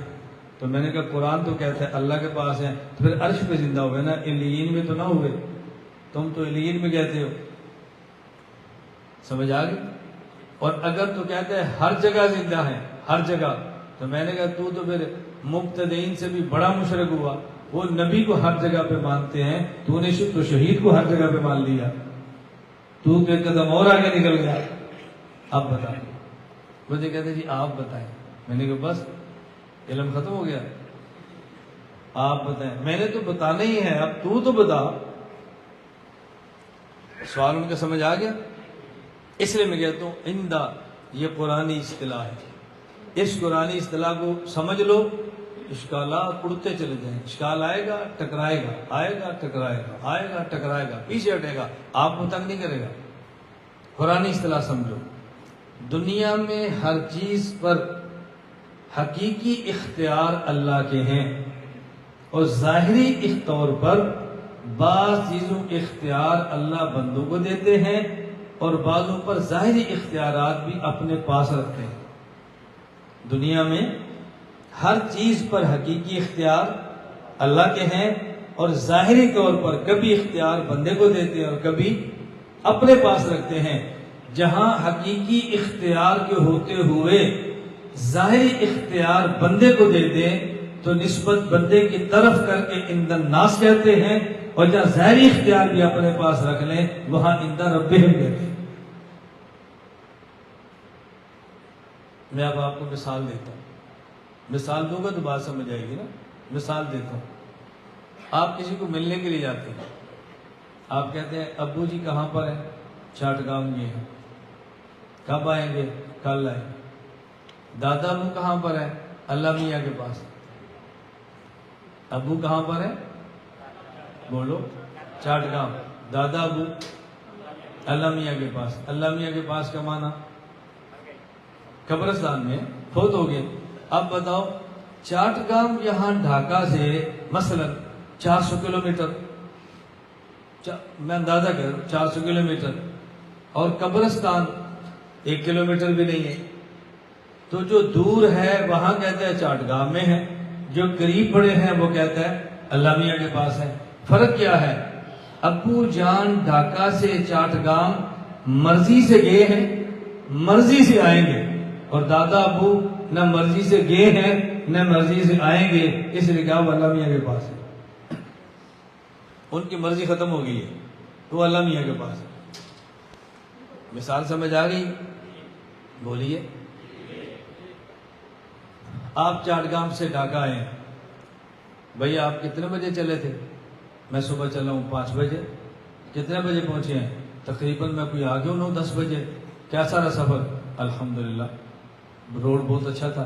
تو میں نے کہا قرآن تو کہتا ہے اللہ کے پاس ہے، تو پھر عرش پہ زندہ ہوئے نا، علیین میں تو نہ ہوئے، تم تو علیین میں کہتے ہو۔ سمجھ آ گئی؟ اور اگر تو کہتے ہیں ہر جگہ زندہ ہے، ہر جگہ، تو میں نے کہا تو پھر مبتدئین سے بھی بڑا مشرک ہوا۔ وہ نبی کو ہر جگہ پہ مانتے ہیں، تو نے تو شہید کو ہر جگہ پہ مان لیا، تو ایک قدم اور آگے نکل گیا۔ اب بتا، مجھے کہتے جی آپ بتائیں۔ میں نے کہا بس علم ختم ہو گیا، آپ بتائیں۔ میں نے تو بتانا ہی ہے، اب تو بتا۔ سوال ان کا سمجھ آ گیا؟ اس لیے میں کہتا ہوں عندہ یہ قرآنی اصطلاح ہے، اس قرآنی اصطلاح کو سمجھ لو، اشکالات اڑتے چلے جائیں۔ اشکال آئے گا ٹکرائے گا، آئے گا ٹکرائے گا، آئے گا ٹکرائے گا، پیچھے ہٹے گا، آپ کو تنگ نہیں کرے گا۔ قرآنی اصطلاح سمجھو، دنیا میں ہر چیز پر حقیقی اختیار اللہ کے ہیں، اور ظاہری طور پر بعض چیزوں کے اختیار اللہ بندوں کو دیتے ہیں، اور بعضوں پر ظاہری اختیارات بھی اپنے پاس رکھتے ہیں۔ دنیا میں ہر چیز پر حقیقی اختیار اللہ کے ہیں، اور ظاہری طور پر کبھی اختیار بندے کو دیتے ہیں اور کبھی اپنے پاس رکھتے ہیں۔ جہاں حقیقی اختیار کے ہوتے ہوئے ظاہری اختیار بندے کو دے دیں تو نسبت بندے کی طرف کر کے عند الناس کہتے ہیں، اور جہاں ظاہری اختیار بھی اپنے پاس رکھ لیں وہاں عند ربہم کہتے ہیں۔ میں اب آپ کو مثال دیتا ہوں، مثال دوں گا تو بات سمجھ آئے گی نا۔ مثال دیتا ہوں، آپ کسی کو ملنے کے لیے جاتے ہیں، آپ کہتے ہیں ابو جی کہاں پر ہیں؟ چاٹگام یہ ہیں، کب آئیں گے؟ کل آئیں۔ دادا ابو کہاں پر ہیں؟ اللہ میاں کے پاس۔ ابو کہاں پر ہیں؟ بولو، چاٹگام۔ دادا ابو اللہ میاں کے پاس۔ اللہ میاں کے پاس کا معنی قبرستان میں فوت ہو گئے۔ اب بتاؤ، چاٹگام یہاں ڈھاکہ سے مثلا 400 کلومیٹر، میں اندازہ کر 400 کلومیٹر، اور قبرستان 1 کلومیٹر بھی نہیں ہے۔ تو جو دور ہے وہاں کہتا ہے چاٹگام میں ہے، جو قریب پڑے ہیں وہ کہتا ہے اللہ میاں کے پاس ہے۔ فرق کیا ہے؟ ابو جان ڈھاکہ سے چاٹگام مرضی سے گئے ہیں، مرضی سے آئیں گے، اور دادا ابو نہ مرضی سے گئے ہیں نہ مرضی سے آئیں گے، اس لیے کہ وہ اللہ میاں کے پاس ہے، ان کی مرضی ختم ہو گئی ہے، وہ اللہ میاں کے پاس ہے۔ مثال سمجھ آ گئی؟ بولیے۔ آپ چاٹگام سے ڈھاکہ آئے ہیں، بھائی آپ کتنے بجے چلے تھے؟ میں صبح چلا ہوں 5 بجے۔ کتنے بجے پہنچے ہیں؟ تقریباً میں کوئی آگے ہوں 9-10 بجے۔ کیسا رہا سفر؟ الحمدللہ روڈ بہت اچھا تھا،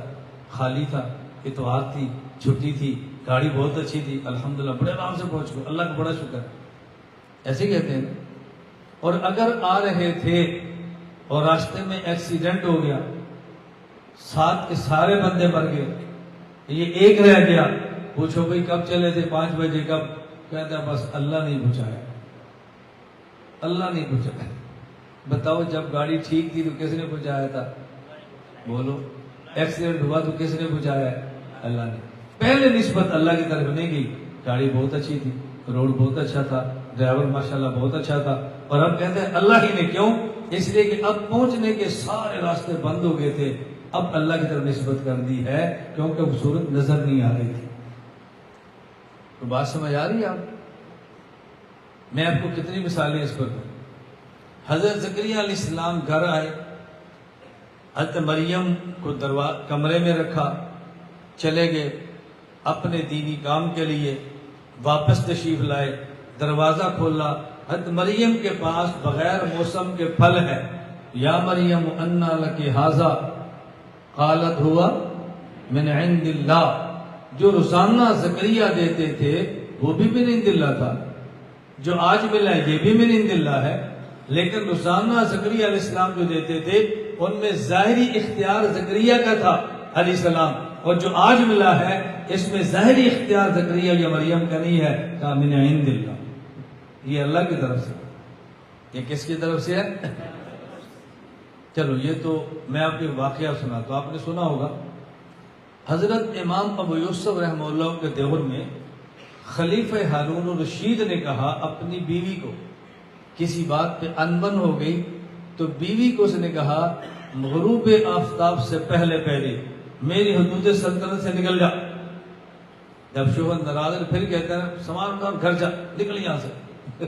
خالی تھا، اتوار تھی، چھٹی تھی، گاڑی بہت اچھی تھی، الحمدللہ بڑے آرام سے پہنچ گئے، اللہ کا بڑا شکر ہے۔ ایسے کہتے ہیں نا۔ اور اگر آ رہے تھے اور راستے میں ایکسیڈنٹ ہو گیا، ساتھ کے سارے بندے مر گئے، یہ ایک رہ گیا، پوچھو بھئی کب چلے تھے؟ 5 بجے۔ کب؟ کہتا ہے بس اللہ نہیں پہنچایا، اللہ نہیں پہنچایا۔ بتاؤ جب گاڑی ٹھیک تھی تو کس نے پہنچایا تھا؟ بولو۔ ایکسیڈنٹ ہوا تو کس نے پہنچایا ہے؟ اللہ نے۔ پہلے نسبت اللہ کی طرف نہیں گئی، گاڑی بہت اچھی تھی، روڈ بہت اچھا تھا، ڈرائیور ماشاءاللہ بہت اچھا تھا، اور اب کہتے ہیں اللہ ہی نے۔ کیوں؟ اس لیے کہ اب پہنچنے کے سارے راستے بند ہو گئے تھے، اب اللہ کی طرف نسبت کر دی ہے، کیونکہ وہ صورت نظر نہیں آ رہی تھی۔ تو بات سمجھ آ رہی ہے آپ؟ میں آپ کو کتنی مثالیں اس پر دوں۔ حضرت زکریا علیہ السلام گھر آئے، حضرت مریم کو کمرے میں رکھا، چلے گئے اپنے دینی کام کے لیے، واپس تشریف لائے، دروازہ کھولا، حضرت مریم کے پاس بغیر موسم کے پھل ہے۔ یا مریم انا لک ھذا قالت ہوا من عند اللہ۔ جو روزانہ زکریا دیتے تھے وہ بھی من عند اللہ تھا، جو آج ملا ہے یہ بھی من عند اللہ ہے، لیکن روزانہ زکریا علیہ السلام جو دیتے تھے ان میں ظاہری اختیار زکریا کا تھا علیہ السلام، اور جو آج ملا ہے اس میں ظاہری اختیار زکریا یا مریم کا نہیں ہے، کہا من عند اللہ، یہ اللہ کی طرف سے۔ یہ کس کی طرف سے ہے؟ چلو یہ تو میں آپ کو واقعہ سنا، تو آپ نے سنا ہوگا حضرت امام ابو یوسف رحمہ اللہ کے دور میں خلیفہ ہارون الرشید نے کہا اپنی بیوی کو، کسی بات پہ انبن ہو گئی تو بیوی کو اس نے کہا غروب آفتاب سے پہلے پہلے میری حدود سلطنت سے نکل جا۔ جب شوہر ناراض ہے پھر کہتا ہے سامان کام گھر جا، نکل یہاں سے۔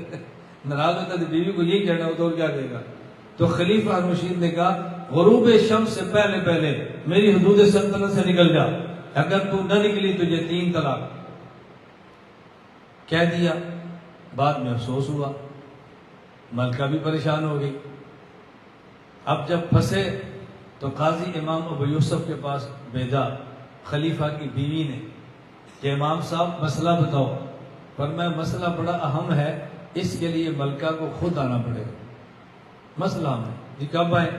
ناراض ہوتا ہے تو بیوی کو یہی کہنا ہوتا ہے، اور کیا کہے گا؟ تو خلیفہ ہارون الرشید نے کہا غروب شمس سے پہلے پہلے میری حدود سلطنت سے نکل جا، اگر تو نہ نکلی تجھے 3 طلاق کہہ دیا۔ بعد میں افسوس ہوا، ملکہ بھی پریشان ہو گئی۔ اب جب پھنسے تو قاضی امام ابو یوسف کے پاس بھیجا خلیفہ کی بیوی نے کہ امام صاحب مسئلہ بتاؤ۔ فرمایا مسئلہ بڑا اہم ہے، اس کے لیے ملکہ کو خود آنا پڑے گا۔ مسئلہ ہم ہے جی، کب آئے؟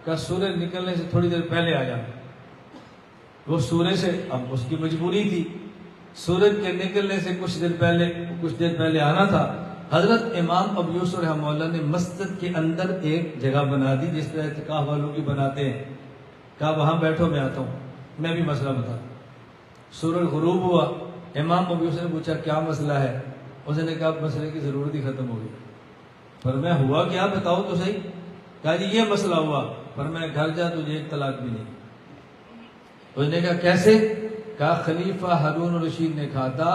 کہ سورج نکلنے سے تھوڑی دیر پہلے آ جانا۔ وہ سورج سے، اب اس کی مجبوری تھی، سورج کے نکلنے سے کچھ دیر پہلے آنا تھا۔ حضرت امام ابو یوسف رحمہ اللہ نے مسجد کے اندر ایک جگہ بنا دی جس طرح اعتکاف والوں کی بناتے ہیں، کہا وہاں بیٹھو میں آتا ہوں، میں بھی مسئلہ بتا۔ سورج غروب ہوا، امام ابو یوسف نے پوچھا کیا مسئلہ ہے؟ اس نے کہا مسئلے کی ضرورت ہی ختم ہو گئی۔ پر میں ہوا کیا بتاؤ تو صحیح؟ کہا جی یہ مسئلہ ہوا، پر میں گھر جا تجھے 1 طلاق بھی نہیں۔ اس نے کہا کیسے؟ کہا خلیفہ ہارون الرشید نے کہا تھا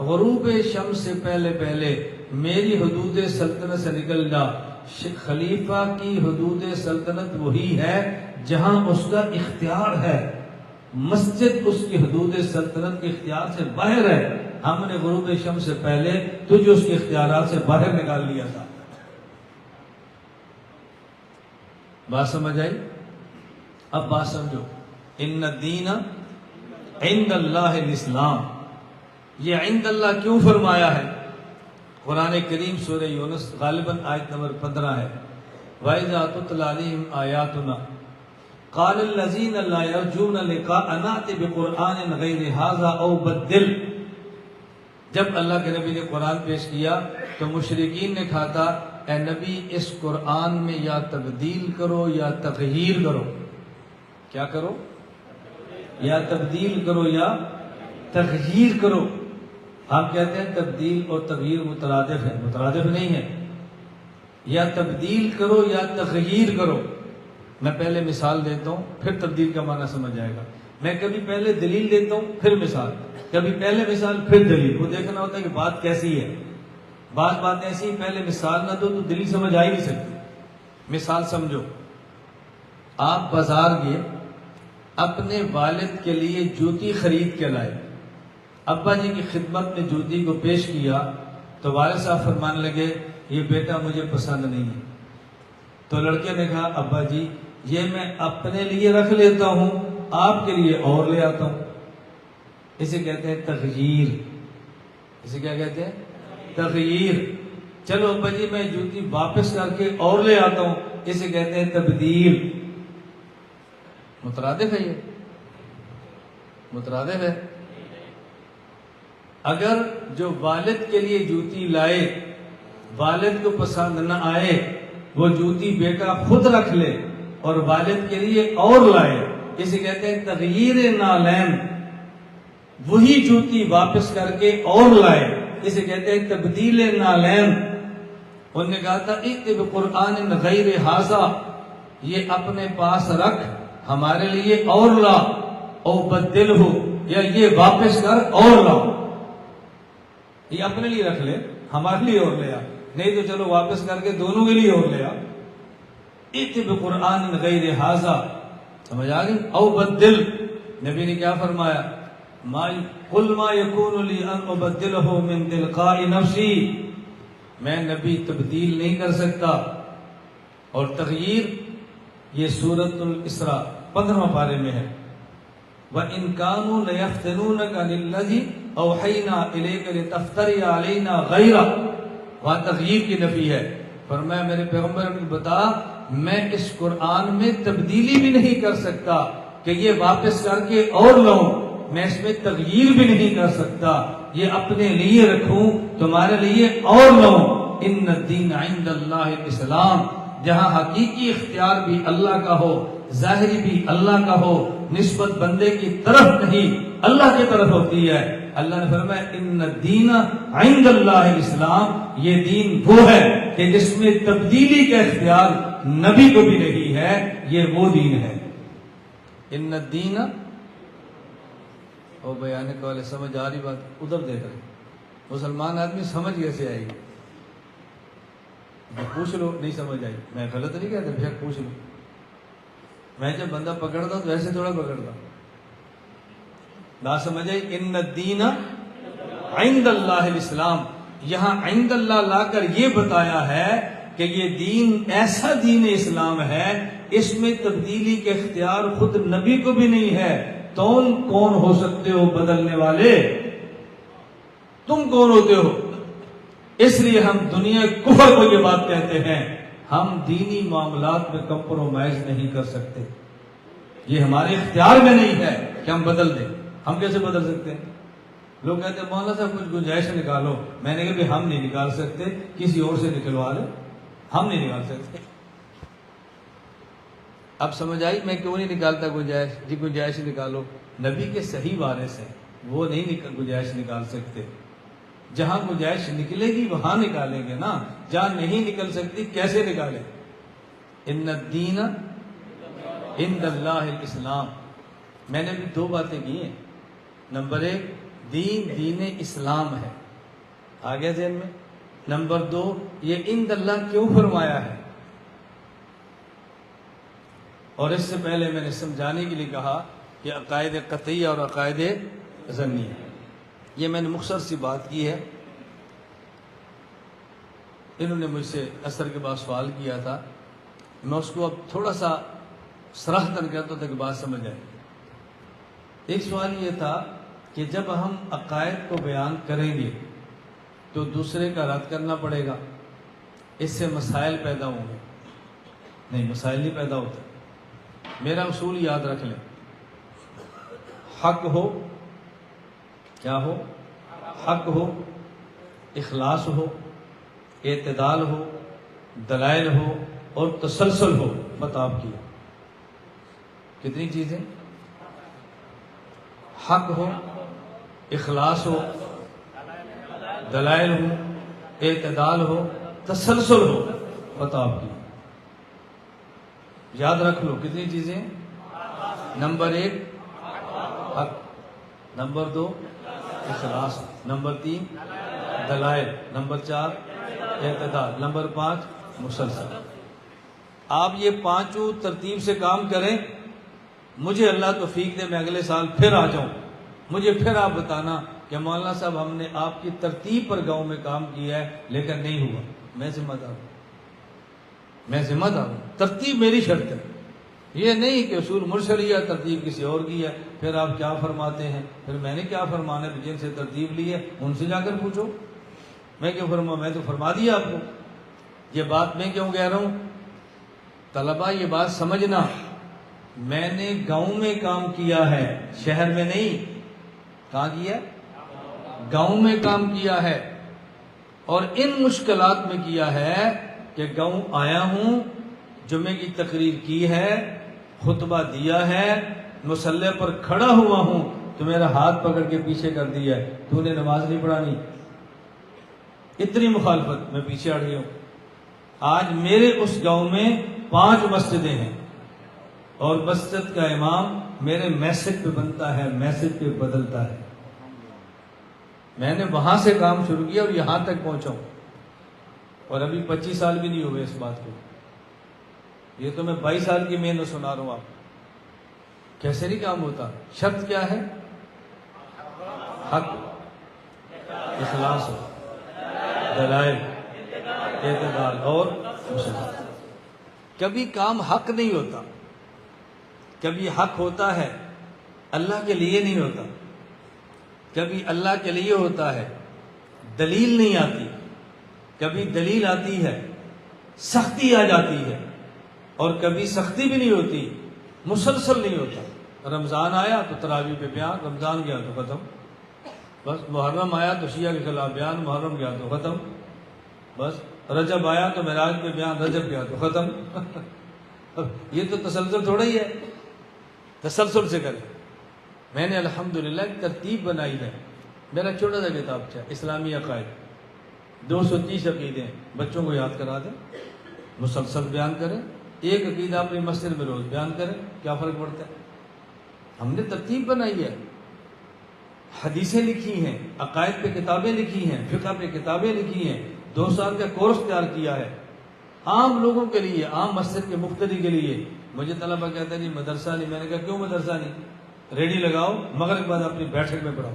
غروب شمس سے پہلے پہلے میری حدود سلطنت سے نکل جا۔ خلیفہ کی حدود سلطنت وہی ہے جہاں اس کا اختیار ہے، مسجد اس کی حدود سلطنت کے اختیار سے باہر ہے۔ ہم نے غروب شمس سے پہلے تجھے اس کے اختیارات سے باہر نکال لیا تھا۔ بات سمجھ آئی؟ اب بات سمجھو، ان الدین عند اللہ الاسلام، یہ عند اللہ کیوں فرمایا ہے؟ قرآن کریم سورہ یونس غالباً آیت نمبر 15 ہے۔ وَإِذَا تُتْلَى عَلَيْهِمْ آيَاتُنَا قَالَ الَّذِينَ لَا يَرْجُونَ لِقَاءَنَا ائْتِ بِقُرْآنٍ غَيْرِ هَذَا أَوْ بَدِّلْ۔ جب اللہ کے نبی نے قرآن پیش کیا تو مشرکین نے کہا تھا اے نبی اس قرآن میں یا تبدیل کرو یا تغییر کرو۔ کیا کرو؟ یا تبدیل کرو یا تغییر کرو۔ ہم کہتے ہیں تبدیل اور تغییر مترادف ہے، مترادف نہیں ہے۔ یا تبدیل کرو یا تغییر کرو۔ میں پہلے مثال دیتا ہوں پھر تبدیل کا معنی سمجھ آئے گا. میں کبھی پہلے دلیل دیتا ہوں پھر مثال، کبھی پہلے مثال پھر دلیل. وہ دیکھنا ہوتا ہے کہ بات کیسی ہے. بعض باتیں ایسی پہلے مثال نہ دو تو دلیل سمجھ آ ہی نہیں سکتی. مثال سمجھو، آپ بازار گئے، اپنے والد کے لیے جوتی خرید کے لائے. ابا جی کی خدمت میں جوتی کو پیش کیا تو والد صاحب فرمانے لگے یہ بیٹا مجھے پسند نہیں ہے. تو لڑکے نے کہا ابا جی یہ میں اپنے لیے رکھ لیتا ہوں، آپ کے لیے اور لے آتا ہوں. اسے کہتے ہیں تغییر. اسے کیا کہتے ہیں؟ تغییر. چلو ابا جی میں جوتی واپس کر کے اور لے آتا ہوں، اسے کہتے ہیں تبدیل. مترادف ہے، یہ مترادف ہے. اگر جو والد کے لیے جوتی لائے والد کو پسند نہ آئے، وہ جوتی بیٹا خود رکھ لے اور والد کے لیے اور لائے، اسے کہتے ہیں تغییر نالین. وہی جوتی واپس کر کے اور لائے، اسے کہتے ہیں تبدیل نالین. انہوں نے کہا تھا ائت بقرآن غیر ھذا، یہ اپنے پاس رکھ ہمارے لیے اور لا، او بدل ہو یا یہ واپس کر اور لا. یہ اپنے لیے رکھ لے ہمارے لیے اور لے آ، نہیں تو چلو واپس کر کے دونوں کے لیے اور لے آ. ائت بقرآن غیر ھذا، سمجھ آ گئی؟ او بدل. نبی نے کیا فرمایا؟ قل ما یکون لی ان ابدلہ من تلقاء نفسی، میں نبی تبدیل نہیں کر سکتا. اور تغییر یہ سورۃ الاسراء 15 پارے میں ہے. وَإِن كَانُوا لَيَفْتِنُونَكَ عَنِ الَّذِي أَوْحَيْنَا إِلَيْكَ لِتَفْتَرِيَ عَلَيْنَا غَيْرَهُ. وہاں تغییر کی نفی ہے. فرمایا میرے پیغمبر کو بتا میں اس قرآن میں تبدیلی بھی نہیں کر سکتا کہ یہ واپس کر کے اور لاؤں. میں اس میں تغییر بھی نہیں کر سکتا، یہ اپنے لیے رکھوں تمہارے لیے اور لاؤں. ان الدین عند اللہ الاسلام، جہاں حقیقی اختیار بھی اللہ کا ہو، ظاہری بھی اللہ کا ہو، نسبت بندے کی طرف نہیں اللہ کی طرف ہوتی ہے. اللہ نے فرمایا ان الدین عند اللہ الاسلام، یہ دین وہ ہے کہ جس میں تبدیلی کا اختیار نبی کو بھی نہیں ہے، یہ وہ دین ہے. ان الدین، او بیان والے سمجھ آ رہی بات؟ ادھر دیکھ رہے مسلمان آدمی سمجھ کیسے آئے گی؟ پوچھ لو نہیں سمجھ آئی، میں غلط نہیں کہتا، بے شک پوچھ لو. میں جب بندہ پکڑتا ہوں تو ایسے تھوڑا پکڑتا ہوں. نہ سمجھ آئی؟ ان الدین عند اللہ الاسلام، یہاں عند اللہ لا کر یہ بتایا ہے کہ یہ دین ایسا دین اسلام ہے اس میں تبدیلی کے اختیار خود نبی کو بھی نہیں ہے. تم کون ہو سکتے ہو بدلنے والے؟ تم کون ہوتے ہو؟ اس لیے ہم دنیا کفر کو یہ بات کہتے ہیں، ہم دینی معاملات میں کمپرومائز نہیں کر سکتے. یہ ہمارے اختیار میں نہیں ہے کہ ہم بدل دیں. ہم کیسے بدل سکتے ہیں؟ لوگ کہتے ہیں مولانا صاحب کچھ گنجائش نکالو. میں نے کہا ہم نہیں نکال سکتے، کسی اور سے نکلوا لے، ہم نہیں نکال سکتے. اب سمجھ آئی میں کیوں نہیں نکالتا گنجائش؟ جی گنجائش نکالو. نبی کے صحیح وارث ہیں، وہ نہیں گنجائش نکال سکتے. جہاں گنجائش نکلے گی وہاں نکالیں گے نا، جہاں نہیں نکل سکتی کیسے نکالیں؟ ان الدین عند اللہ الاسلام. میں نے بھی 2 باتیں کی ہیں. نمبر 1 دین اسلام ہے، آگے ذہن میں. نمبر 2 یہ عند اللہ کیوں فرمایا ہے؟ اور اس سے پہلے میں نے سمجھانے کے لیے کہا کہ عقائد قطعیہ اور عقائد ظنیہ، یہ میں نے مختصر سی بات کی ہے. انہوں نے مجھ سے عصر کے بعد سوال کیا تھا، میں اس کو اب تھوڑا سا صراحتاً کہتا تھا کہ بات سمجھ آئے. ایک سوال یہ تھا کہ جب ہم عقائد کو بیان کریں گے تو دوسرے کا رد کرنا پڑے گا، اس سے مسائل پیدا ہوں گے. نہیں، مسائل نہیں پیدا ہوتے. میرا اصول یاد رکھ لیں، حق ہو، کیا ہو؟ حق ہو، اخلاص ہو، اعتدال ہو، دلائل ہو اور تسلسل ہو. بتاؤ کی کتنی چیزیں؟ حق ہو، اخلاص ہو، دلائل ہو، اعتدال ہو، تسلسل ہو. بتاؤ کی یاد رکھ لو کتنی چیزیں ہیں؟ نمبر 1 حق، نمبر 2 اخلاص، نمبر 3 دلائل، نمبر 4 اعتدال، نمبر 5 مسلسل۔ آپ یہ پانچوں ترتیب سے کام کریں، مجھے اللہ توفیق دے میں اگلے سال پھر آ جاؤں، مجھے پھر آپ بتانا کہ مولانا صاحب ہم نے آپ کی ترتیب پر گاؤں میں کام کیا ہے لیکن نہیں ہوا، میں ذمہ دار ہوں، میں ذمہ دار ہوں، ترتیب میری شرط ہے، یہ نہیں کہ اصول مرسلیہ ترتیب کسی اور کی ہے، پھر آپ کیا فرماتے ہیں، پھر میں نے کیا فرمانا ہے، جن سے ترتیب لی ہے ان سے جا کر پوچھو، میں کیوں فرماؤں، میں تو فرما دیا آپ کو۔ یہ بات میں کیوں کہہ رہا ہوں؟ طلبہ یہ بات سمجھنا، میں نے گاؤں میں کام کیا ہے، شہر میں نہیں۔ کہاں کیا؟ گاؤں میں کام کیا ہے، اور ان مشکلات میں کیا ہے کہ گاؤں آیا ہوں، جمعے کی تقریر کی ہے، خطبہ دیا ہے، مصلی پر کھڑا ہوا ہوں تو میرا ہاتھ پکڑ کے پیچھے کر دیا ہے، تو نے نماز نہیں پڑھانی، اتنی مخالفت، میں پیچھے ہٹ گیا ہوں۔ آج میرے اس گاؤں میں 5 مسجدیں ہیں، اور مسجد کا امام میرے میسج پہ بنتا ہے، میسج پہ بدلتا ہے۔ میں نے وہاں سے کام شروع کیا اور یہاں تک پہنچا ہوں، اور ابھی 25 سال بھی نہیں ہوئے اس بات کو، یہ تو میں 22 سال کی محنت سنا رہا ہوں آپ کو۔ کیسے نہیں کام ہوتا؟ شرط کیا ہے؟ حق، اخلاص، دلائل، اعتدال اور مسلسل۔ کبھی کام حق نہیں ہوتا، کبھی حق ہوتا ہے اللہ کے لیے نہیں ہوتا، کبھی اللہ کے لیے ہوتا ہے دلیل نہیں آتی، کبھی دلیل آتی ہے سختی آ جاتی ہے، اور کبھی سختی بھی نہیں ہوتی، مسلسل نہیں ہوتا۔ رمضان آیا تو تراویح پہ بیان، رمضان گیا تو ختم، بس۔ محرم آیا تو شیعہ کے خلاف بیان، محرم گیا تو ختم، بس۔ رجب آیا تو معراج پہ بیان، رجب گیا تو ختم۔ یہ تو تسلسل تھوڑا ہی ہے، تسلسل سے کریں۔ میں نے الحمدللہ ایک ترتیب بنائی ہے، میرا چھوٹا سا کتاب ہے اسلامی عقائد، 230 عقیدے، بچوں کو یاد کرا دیں، مسلسل بیان کریں، ایک عقیدہ اپنی مسجد میں روز بیان کریں، کیا فرق پڑتا ہے؟ ہم نے ترتیب بنائی ہے، حدیثیں لکھی ہیں، عقائد پہ کتابیں لکھی ہیں، فقہ پہ کتابیں لکھی ہیں، 2 سال کا کورس تیار کیا ہے عام لوگوں کے لیے، عام مسجد کے مقتدی کے لیے۔ مجھے طلبہ کہتا ہے جی مدرسہ نہیں، میں نے کہا کیوں مدرسہ نہیں؟ ریڈی لگاؤ، مغرب کے بعد اپنی بیٹھک میں پڑھاؤ۔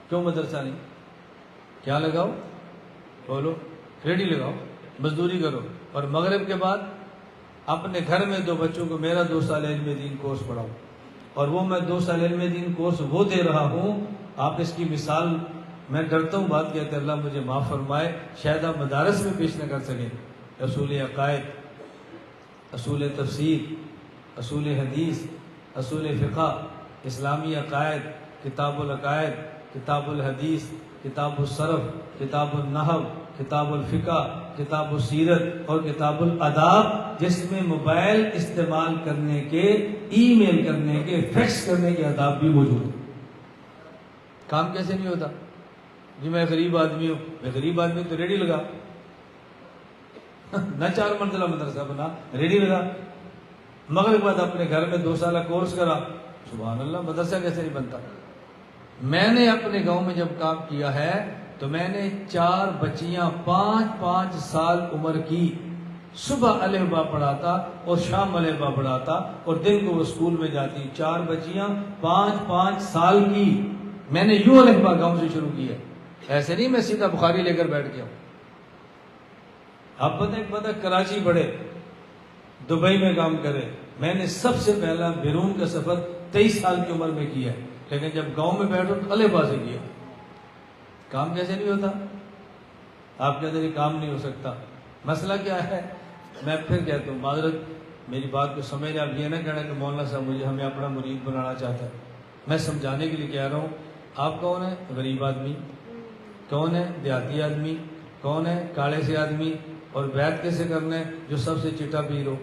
کیوں مدرسہ نہیں؟ کیا لگاؤ؟ بولو، ریڈی لگاؤ، مزدوری کرو، اور مغرب کے بعد اپنے گھر میں 2 بچوں کو میرا 2 سال علم دین کورس پڑھاؤ، اور وہ میں 2 سال علم دین کورس وہ دے رہا ہوں، آپ اس کی مثال، میں ڈرتا ہوں بات کہتے اللہ مجھے معاف فرمائے، شاید آپ مدارس میں پیش نہ کر سکیں۔ اصول عقائد، اصول تفسیر، اصول حدیث، اصول فقہ، اسلامی عقائد، کتاب العقائد، کتاب الحدیث، کتاب الصرف، کتاب النحو، کتاب الفقہ، کتاب السیرت، اور کتاب الاداب، جس میں موبائل استعمال کرنے کے، ای میل کرنے کے، فیکس کرنے کے آداب بھی موجود ہیں۔ کام کیسے نہیں ہوتا؟ جی میں غریب آدمی ہوں، میں غریب آدمی تو ریڈی لگا، نہ 4 منزلہ مدرسہ بنا، ریڈی لگا، مغرب بعد اپنے گھر میں 2 سالہ کورس کرا، سبحان اللہ، مدرسہ کیسے نہیں بنتا؟ میں نے اپنے گاؤں میں جب کام کیا ہے تو میں نے 4 بچیاں 5-5 سال عمر کی، صبح الف با پڑھاتا اور شام الف با پڑھاتا، اور دن کو وہ اسکول میں جاتی، 4 بچیاں 5-5 سال کی، میں نے یوں الف با گاؤں سے شروع کی ہے، ایسے نہیں میں سیدھا بخاری لے کر بیٹھ گیا ہوں۔ آپ پتہ کراچی پڑھے، دبئی میں کام کرے، میں نے سب سے پہلا بیرون کا سفر 23 سال کی عمر میں کیا ہے، لیکن جب گاؤں میں بیٹھو تو الف با سے کیا۔ کام کیسے نہیں ہوتا؟ آپ کے اندر یہ کام نہیں ہو سکتا۔ مسئلہ کیا ہے؟ میں پھر کہتا ہوں، معذرت میری بات کو سمجھ لیں، آپ یہ نہ کہنا کہ مولانا صاحب مجھے ہمیں اپنا مرید بنانا چاہتا ہے، میں سمجھانے کے لیے کہہ رہا ہوں۔ آپ کون ہے؟ غریب آدمی، کون ہے؟ دیہاتی آدمی، کون ہے؟ کاڑے سے آدمی، اور بیعت کیسے کرنا ہے؟ جو سب سے چٹا پیر ہو۔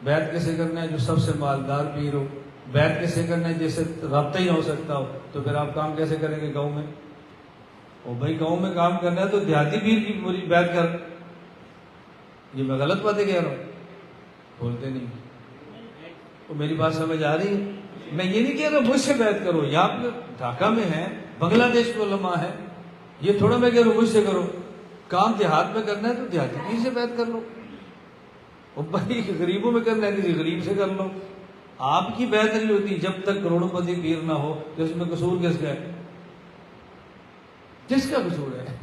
بیعت کیسے کرنا ہے؟ جو سب سے مالدار پیر ہو۔ بیعت کیسے کرنا ہے؟ جیسے رابطہ ہی نہ ہو سکتا ہو، تو پھر آپ کام کیسے کریں گے گاؤں میں؟ او بھائی گاؤں میں کام کرنا ہے تو دیہاتی پیر کی پوری بیعت کر۔ یہ میں غلط باتیں کہہ رہا ہوں؟ بولتے نہیں، وہ میری بات سمجھ آ رہی ہے؟ میں یہ نہیں کہہ رہا مجھ سے بیعت کرو، یہاں پہ ڈھاکہ میں ہے، بنگلہ دیش میں علماء ہے، یہ تھوڑا میں کہہ رہا ہوں مجھ سے کرو، کام دیہات میں کرنا ہے تو دیہاتی پیر سے بیعت کر لو، اور بھائی غریبوں میں کرنا ہے کسی غریب سے کر لو۔ آپ کی بیعت نہیں ہوتی جب تک کروڑوں پتی پیر نہ ہو کہ اس میں قصور کس کا ہے؟ کس کا قصور ہے؟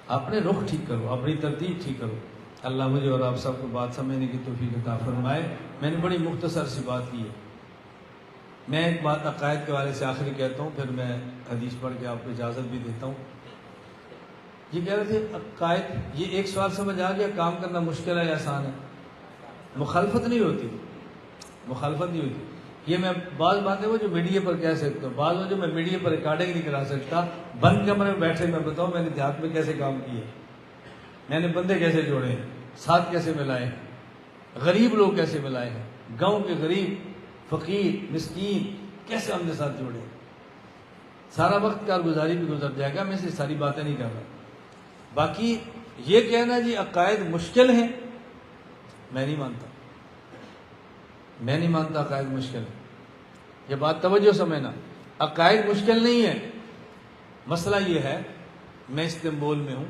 اپنے رخ ٹھیک کرو، اپنی ترتیب ٹھیک کرو۔ اللہ مجھے اور آپ سب کو بات سمجھنے کی توفیق عطا فرمائے۔ میں نے بڑی مختصر سی بات کی ہے۔ میں ایک بات عقائد کے حوالے سے آخری کہتا ہوں، پھر میں حدیث پڑھ کے آپ کو اجازت بھی دیتا ہوں۔ یہ کہہ رہے تھے عقائد، یہ ایک سوال سمجھ آ گیا، کام کرنا مشکل ہے یا آسان ہے؟ مخالفت نہیں ہوتی، مخالفت نہیں ہوتی۔ یہ میں بعض باتیں وہ جو میڈیا پر کہہ سکتا ہوں، بعض وہ جو میں میڈیا پر ریکارڈنگ نہیں کرا سکتا، بند کمرے میں بیٹھے میں بتاؤں میں نے دیہات میں کیسے کام کیے، میں نے بندے کیسے جوڑے ہیں، ساتھ کیسے ملائے ہیں، غریب لوگ کیسے ملائے ہیں، گاؤں کے غریب فقیر مسکین کیسے ہم نے ساتھ جوڑے ہیں۔ سارا وقت کارگزاری بھی گزر جائے گا، میں سے ساری باتیں نہیں کر رہا۔ باقی یہ کہنا جی عقائد مشکل ہیں، میں نہیں مانتا، میں نہیں مانتا عقائد مشکل ہے۔ یہ بات توجہ سمجھنا، عقائد مشکل نہیں ہے۔ مسئلہ یہ ہے، میں استنبول میں ہوں،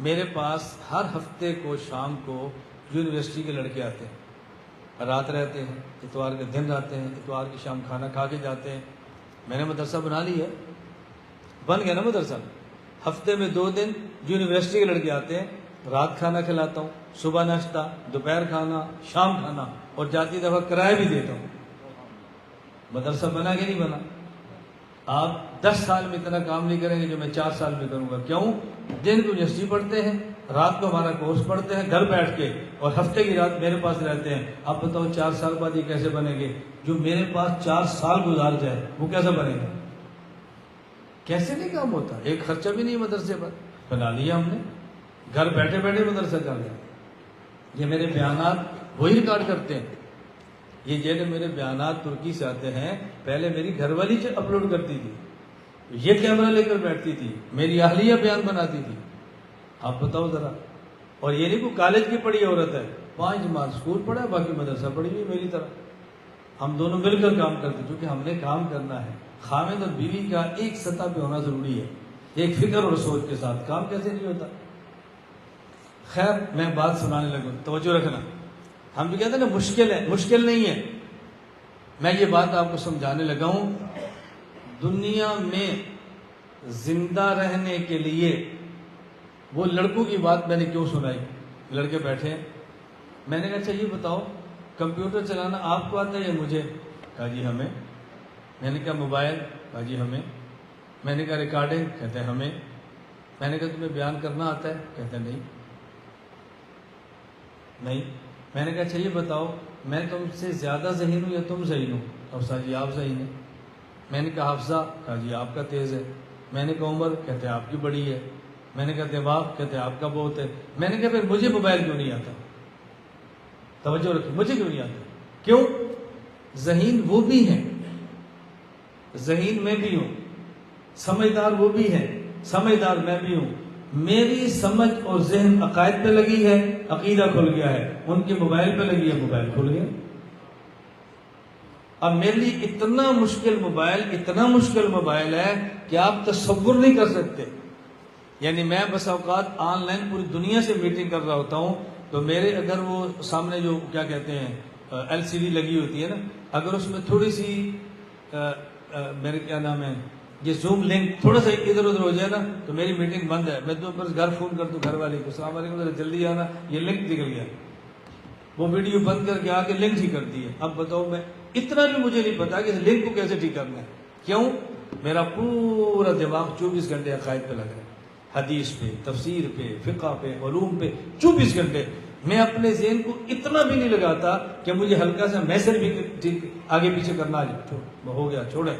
میرے پاس ہر ہفتے کو شام کو یونیورسٹی کے لڑکے آتے ہیں، رات رہتے ہیں، اتوار کے دن رہتے ہیں، اتوار کی شام کھانا کھا کے جاتے ہیں۔ میں نے مدرسہ بنا لی ہے، بن گیا نا مدرسہ۔ ہفتے میں 2 دن یونیورسٹی کے لڑکے آتے ہیں، رات کھانا کھلاتا ہوں، صبح ناشتہ، دوپہر کھانا، شام کھانا، اور جاتی دفعہ کرایہ بھی دیتا ہوں۔ مدرسہ بنا کہ نہیں بنا؟ آپ 10 سال میں اتنا کام نہیں کریں گے جو میں 4 سال میں کروں گا۔ کیوں؟ دن کو یونیورسٹی پڑھتے ہیں، رات کو ہمارا کورس پڑھتے ہیں گھر بیٹھ کے، اور ہفتے کی رات میرے پاس رہتے ہیں۔ آپ بتاؤ 4 سال بعد یہ کیسے بنے گے؟ جو میرے پاس 4 سال گزار جائے وہ کیسا بنے گا؟ کیسے نہیں کام ہوتا؟ ایک خرچہ بھی نہیں مدرسے پر، بنا لیا ہم نے، گھر بیٹھے بیٹھے مدرسہ کر لیا۔ یہ میرے بیانات وہی ریکارڈ کرتے ہیں۔ یہ جیسے میرے بیانات ترکی سے آتے ہیں، پہلے میری گھر والی اپلوڈ کرتی تھی، یہ کیمرہ لے کر بیٹھتی تھی، میری اہلیہ بیان بناتی تھی۔ آپ بتاؤ ذرا۔ اور یہ نہیں کوئی کالج کی پڑھی عورت ہے، 5 جماعت اسکول پڑھا ہے، باقی مدرسہ پڑھی ہوئی میری طرح۔ ہم دونوں مل کر کام کرتے، کیونکہ ہم نے کام کرنا ہے۔ خاوند اور بیوی کا ایک سطح پہ ہونا ضروری ہے، ایک فکر اور سوچ کے ساتھ کام کیسے نہیں ہوتا۔ خیر میں بات سنانے لگوں، توجہ رکھنا۔ ہم بھی کہتے ہیں نا مشکل ہے، مشکل نہیں ہے۔ میں یہ بات آپ کو سمجھانے لگا ہوں، دنیا میں زندہ رہنے کے لیے وہ لڑکوں کی بات میں نے کیوں سنائی؟ لڑکے بیٹھے ہیں، میں نے کہا اچھا یہ بتاؤ کمپیوٹر چلانا آپ کو آتا ہے یا مجھے؟ کہا جی ہمیں۔ میں نے کہا موبائل؟ کہا جی ہمیں۔ میں نے کہا ریکارڈنگ؟ کہتے ہیں ہمیں۔ میں نے کہا تمہیں بیان کرنا آتا ہے؟ کہتے ہیں نہیں۔ نہیں۔ میں نے کہا اچھا یہ بتاؤ میں تم سے زیادہ ذہین ہوں یا تم ذہین ہو؟ حفصہ جی آپ ذہین ہیں۔ میں نے کہا حفصہ؟ کہا جی آپ کا تیز ہے۔ میں نے کہا عمر؟ کہتے ہیں آپ کی بڑی ہے۔ میں نے کہا دماغ؟ کہتے ہیں آپ کا بہت ہے۔ میں نے کہا پھر مجھے موبائل کیوں نہیں آتا؟ توجہ رکھیں، مجھے کیوں نہیں آتا؟ کیوں؟ ذہین وہ بھی ہیں، ذہین میں بھی ہوں، سمجھدار وہ بھی ہیں، سمجھدار میں بھی ہوں۔ میری سمجھ اور ذہن عقائد پہ لگی ہے، عقیدہ کھل گیا ہے، ان کی موبائل پہ لگی ہے، موبائل کھل گیا۔ اب میرے لیے اتنا مشکل موبائل ہے کہ آپ تصور نہیں کر سکتے۔ یعنی میں بس اوقات آن لائن پوری دنیا سے میٹنگ کر رہا ہوتا ہوں، تو میرے اگر وہ سامنے جو کیا کہتے ہیں LCD لگی ہوتی ہے نا، اگر اس میں تھوڑی سی میرے کیا نام ہے یہ زوم لنک تھوڑا سا ادھر ادھر ہو جائے نا تو میری میٹنگ بند ہے۔ میں تو بس گھر فون کر دوں گھر والے کو، السلام علیکم ذرا جلدی آنا، یہ لنک نکل گیا، وہ ویڈیو بند کر کے آ کے لنک ٹھیک کر دی ہے۔ اب بتاؤ میں اتنا بھی مجھے نہیں پتا کہ اس لنک کو کیسے ٹھیک کرنا ہے۔ کیوں؟ میرا پورا دماغ 24 گھنٹے عقائد پہ لگ رہا ہے، حدیث پہ، تفسیر پہ، فقہ پہ، علوم پہ، 24 گھنٹے۔ میں اپنے ذہن کو اتنا بھی نہیں لگاتا کہ مجھے ہلکا سا میسج بھی آگے پیچھے کرنا آ جائے، ہو گیا چھوڑے۔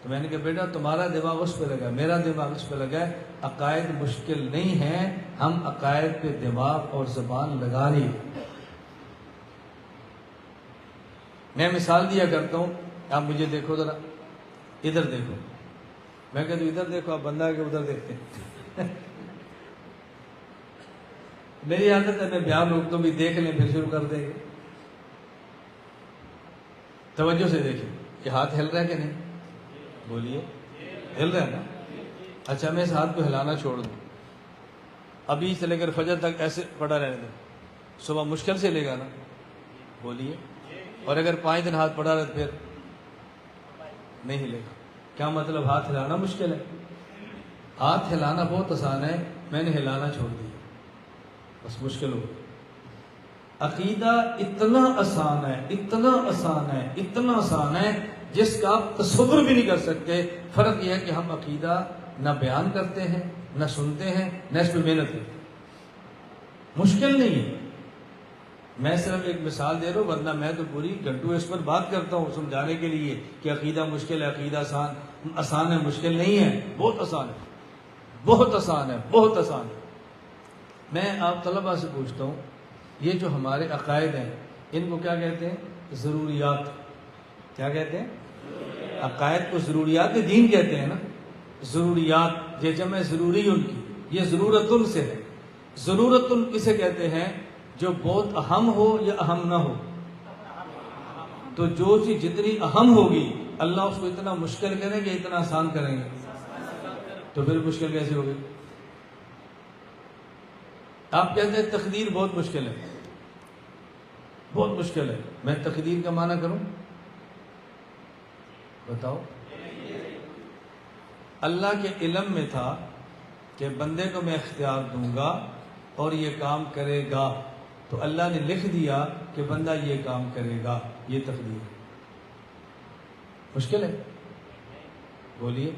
تو میں نے کہا بیٹا تمہارا دماغ اس پہ لگا، میرا دماغ اس پہ لگا ہے۔ عقائد مشکل نہیں ہیں، ہم عقائد پہ دماغ اور زبان لگا رہی ہیں۔ میں مثال دیا کرتا ہوں، آپ مجھے دیکھو ذرا، ادھر دیکھو۔ میں کہتا ہوں ادھر دیکھو، آپ بندہ کے ادھر دیکھتے ہیں۔ میری عادت ہے میں بیان روکتا ہوں بھی دیکھ لیں پھر شروع کر دیں گے۔ توجہ سے دیکھیں، یہ ہاتھ ہل رہا ہے کہ نہیں؟ بولیے، ہل رہا ہے نا؟ اچھا میں اس ہاتھ کو ہلانا چھوڑ دوں، ابھی سے لے کر فجر تک ایسے پڑا رہنے دیں، صبح مشکل سے لے گا نا؟ بولیے، اور اگر 5 دن ہاتھ پڑا رہے تو پھر نہیں ہلے گا۔ کیا مطلب ہاتھ ہلانا مشکل ہے؟ ہاتھ ہلانا بہت آسان ہے، میں نے ہلانا چھوڑ دیا، بس مشکل ہو گئی۔ عقیدہ اتنا آسان ہے، اتنا آسان ہے، اتنا آسان ہے جس کا آپ تصور بھی نہیں کر سکتے۔ فرق یہ ہے کہ ہم عقیدہ نہ بیان کرتے ہیں، نہ سنتے ہیں، نہ اس پہ محنت کرتے ہیں۔ مشکل نہیں ہے، میں صرف ایک مثال دے رہا ہوں، ورنہ میں تو پوری گھنٹوں اس پر بات کرتا ہوں سمجھانے کے لیے کہ عقیدہ مشکل ہے، عقیدہ آسان ہے۔ مشکل نہیں ہے، بہت آسان ہے، بہت آسان ہے، بہت آسان ہے۔ میں آپ طلبہ سے پوچھتا ہوں، یہ جو ہمارے عقائد ہیں ان کو کیا کہتے ہیں؟ ضروریات۔ کیا کہتے ہیں؟ عقائد کو ضروریات دین کہتے ہیں نا، ضروریات، یہ جمع ضروری ان کی، یہ ضرورت ان سے ہے۔ ضرورت ان کسے کہتے ہیں؟ جو بہت اہم ہو یا اہم نہ ہو۔ تو جو چیز جتنی اہم ہوگی اللہ اس کو اتنا مشکل کریں گے، اتنا آسان کریں گے، تو پھر مشکل کیسے ہوگی؟ آپ کہتے ہیں تقدیر بہت مشکل ہے، بہت مشکل ہے، میں تقدیر کا معنی کروں؟ بتاؤ۔ اللہ کے علم میں تھا کہ بندے کو میں اختیار دوں گا اور یہ کام کرے گا، تو اللہ نے لکھ دیا کہ بندہ یہ کام کرے گا، یہ تقدیر ہے۔ مشکل ہے؟ بولیے،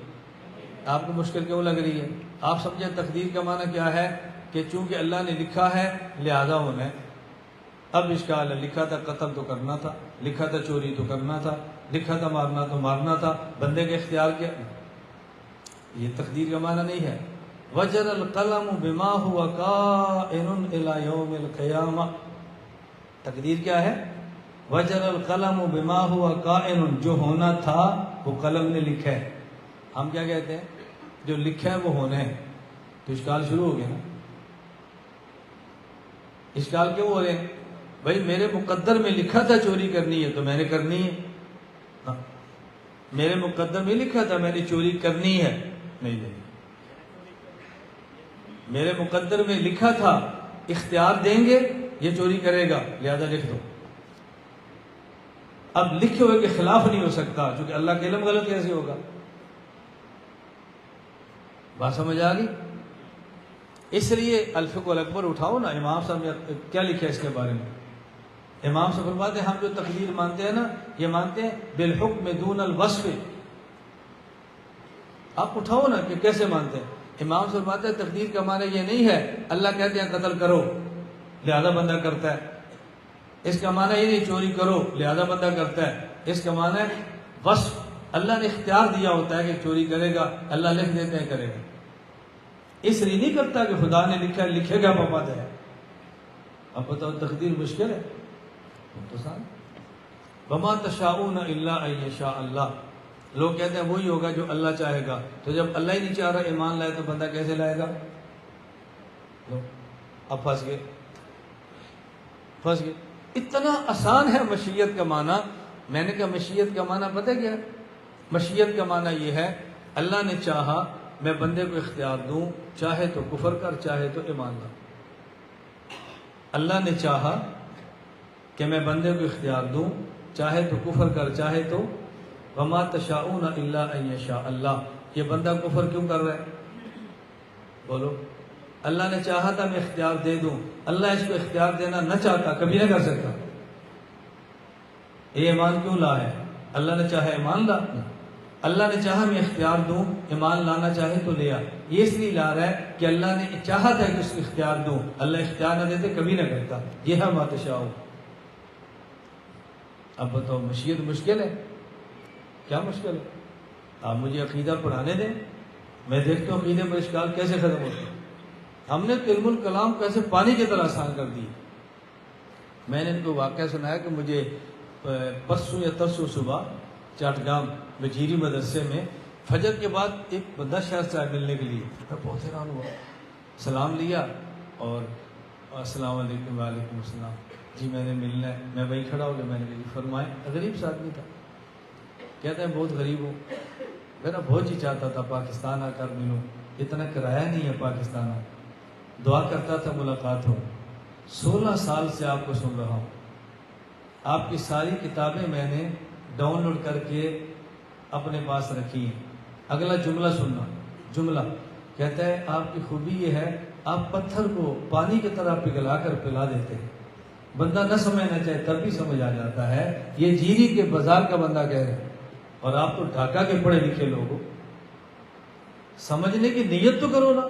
آپ کو مشکل کیوں لگ رہی ہے؟ آپ سمجھیں تقدیر کا معنی کیا ہے کہ چونکہ اللہ نے لکھا ہے لہذا ہونا ہے۔ اب اشکال ہے، لکھا تھا قتل تو کرنا تھا، لکھا تھا چوری تو کرنا تھا، لکھا تھا مارنا تو مارنا تھا، بندے کے اختیار کیا؟ یہ تقدیر کا معنی نہیں ہے۔ وجر القلم بما هو کائن الی یوم القیامہ، تقدیر کیا ہے؟ وجر القلم بما هو کائن، جو ہونا تھا وہ قلم نے لکھا ہے۔ ہم کیا کہتے ہیں؟ جو لکھا ہے وہ ہونا ہے۔ تو اشکال شروع ہو گیا نا۔ اشکال کیوں ہو رہے ہیں؟ بھائی میرے مقدر میں لکھا تھا چوری کرنی ہے تو میں نے کرنی ہے۔ ہاں، میرے مقدر میں لکھا تھا میں نے چوری کرنی ہے، نہیں، میرے مقدر میں لکھا تھا اختیار دیں گے یہ چوری کرے گا لہذا لکھ دو۔ اب لکھے ہوئے کے خلاف نہیں ہو سکتا، چونکہ اللہ کا علم غلط کیسے ہوگا؟ بات سمجھ آ گئی؟ اس لیے الفقہ الاکبر اٹھاؤ نا، امام صاحب نے کیا لکھا ہے اس کے بارے میں؟ امام صاحب فرماتے ہیں ہم جو تقدیر مانتے ہیں نا، یہ مانتے ہیں بالحکم دون الوصف۔ آپ اٹھاؤ نا کہ کیسے مانتے ہیں؟ امام صاحب فرماتے ہیں تقدیر کا معنی یہ نہیں ہے اللہ کہتے ہیں قتل کرو لہذا بندہ کرتا ہے، اس کا معنی یہ نہیں چوری کرو لہذا بندہ کرتا ہے، اس کا معنی ہے وصف، اللہ نے اختیار دیا ہوتا ہے کہ چوری کرے گا، اللہ لکھ دیتے ہیں کرے گا، اس لیے نہیں کرتا کہ خدا نے لکھا ہے لکھے گا مفاد ہے۔ اب بتاؤ تقدیر مشکل ہے؟ وما تشاءون الا ان یشاء اللہ، لوگ کہتے ہیں وہی ہوگا جو اللہ چاہے گا، تو جب اللہ ہی نہیں چاہ رہا ایمان لائے تو بندہ کیسے لائے گا؟ اب پھنس گئے۔ اتنا آسان ہے مشیت کا معنی۔ میں نے کہا مشیت کا معنی پتہ کیا ہے؟ مشیت کا معنی یہ ہے اللہ نے چاہا میں بندے کو اختیار دوں، چاہے تو کفر کر چاہے تو ایمان لا۔ اللہ نے چاہا کہ میں بندے کو اختیار دوں، چاہے تو کفر کر چاہے تو وما تشاءون الا ان یشاء اللہ۔ یہ بندہ کفر کیوں کر رہا ہے؟ بولو، اللہ نے چاہا تھا میں اختیار دے دوں، اللہ اس کو اختیار دینا نہ چاہتا کبھی نہ کر سکتا۔ یہ ایمان کیوں لا ہے؟ اللہ نے چاہا ایمان لا، اللہ نے چاہا میں اختیار دوں، ایمان لانا چاہے تو لیا۔ یہ اس لیے لا رہا ہے کہ اللہ نے چاہا تھا کہ اس کو اختیار دوں، اللہ اختیار نہ دیتے کبھی نہ کرتا۔ یہ ہے ما تشاء۔ اب بتاؤ مشیت مشکل ہے؟ کیا مشکل ہے؟ آپ مجھے عقیدہ پڑھانے دیں، میں دیکھتا ہوں عقیدے پر اشکال کیسے ختم ہوتے ہیں۔ ہم نے تو علم الکلام کیسے پانی کی طرح آسان کر دی۔ میں نے ان کو واقعہ سنایا کہ مجھے پرسوں یا ترسوں صبح چاٹگام وزیری مدرسے میں فجر کے بعد ایک بندہ شہر سے آئے ملنے کے لیے، میں بہت حیران ہوا، سلام لیا اور السلام علیکم وعلیکم السلام، جی میں نے ملنا ہے. میں وہیں کھڑا ہو گیا. میں نے کہا فرمائیں. غریب سا آدمی تھا. کہتے ہیں بہت غریب ہوں, میرا بہت جی چاہتا تھا پاکستان آ کر ملوں, اتنا کرایہ نہیں ہے پاکستان آ. دعا کرتا تھا ملاقات ہو. 16 سال سے آپ کو سن رہا ہوں. آپ کی ساری کتابیں میں نے ڈاؤن لوڈ کر کے اپنے پاس رکھی ہیں. اگلا جملہ سننا. جملہ کہتا ہے آپ کی خوبی یہ ہے آپ پتھر کو پانی کی طرح پگھلا کر پلا دیتے ہیں. بندہ نہ سمجھنا چاہے تب بھی سمجھ آ جاتا ہے یہ جیری کے بازار کا بندہ کہہ رہے ہیں, اور آپ تو ڈھاکہ کے پڑھے لکھے لوگ ہو. سمجھنے کی نیت تو کرو نا.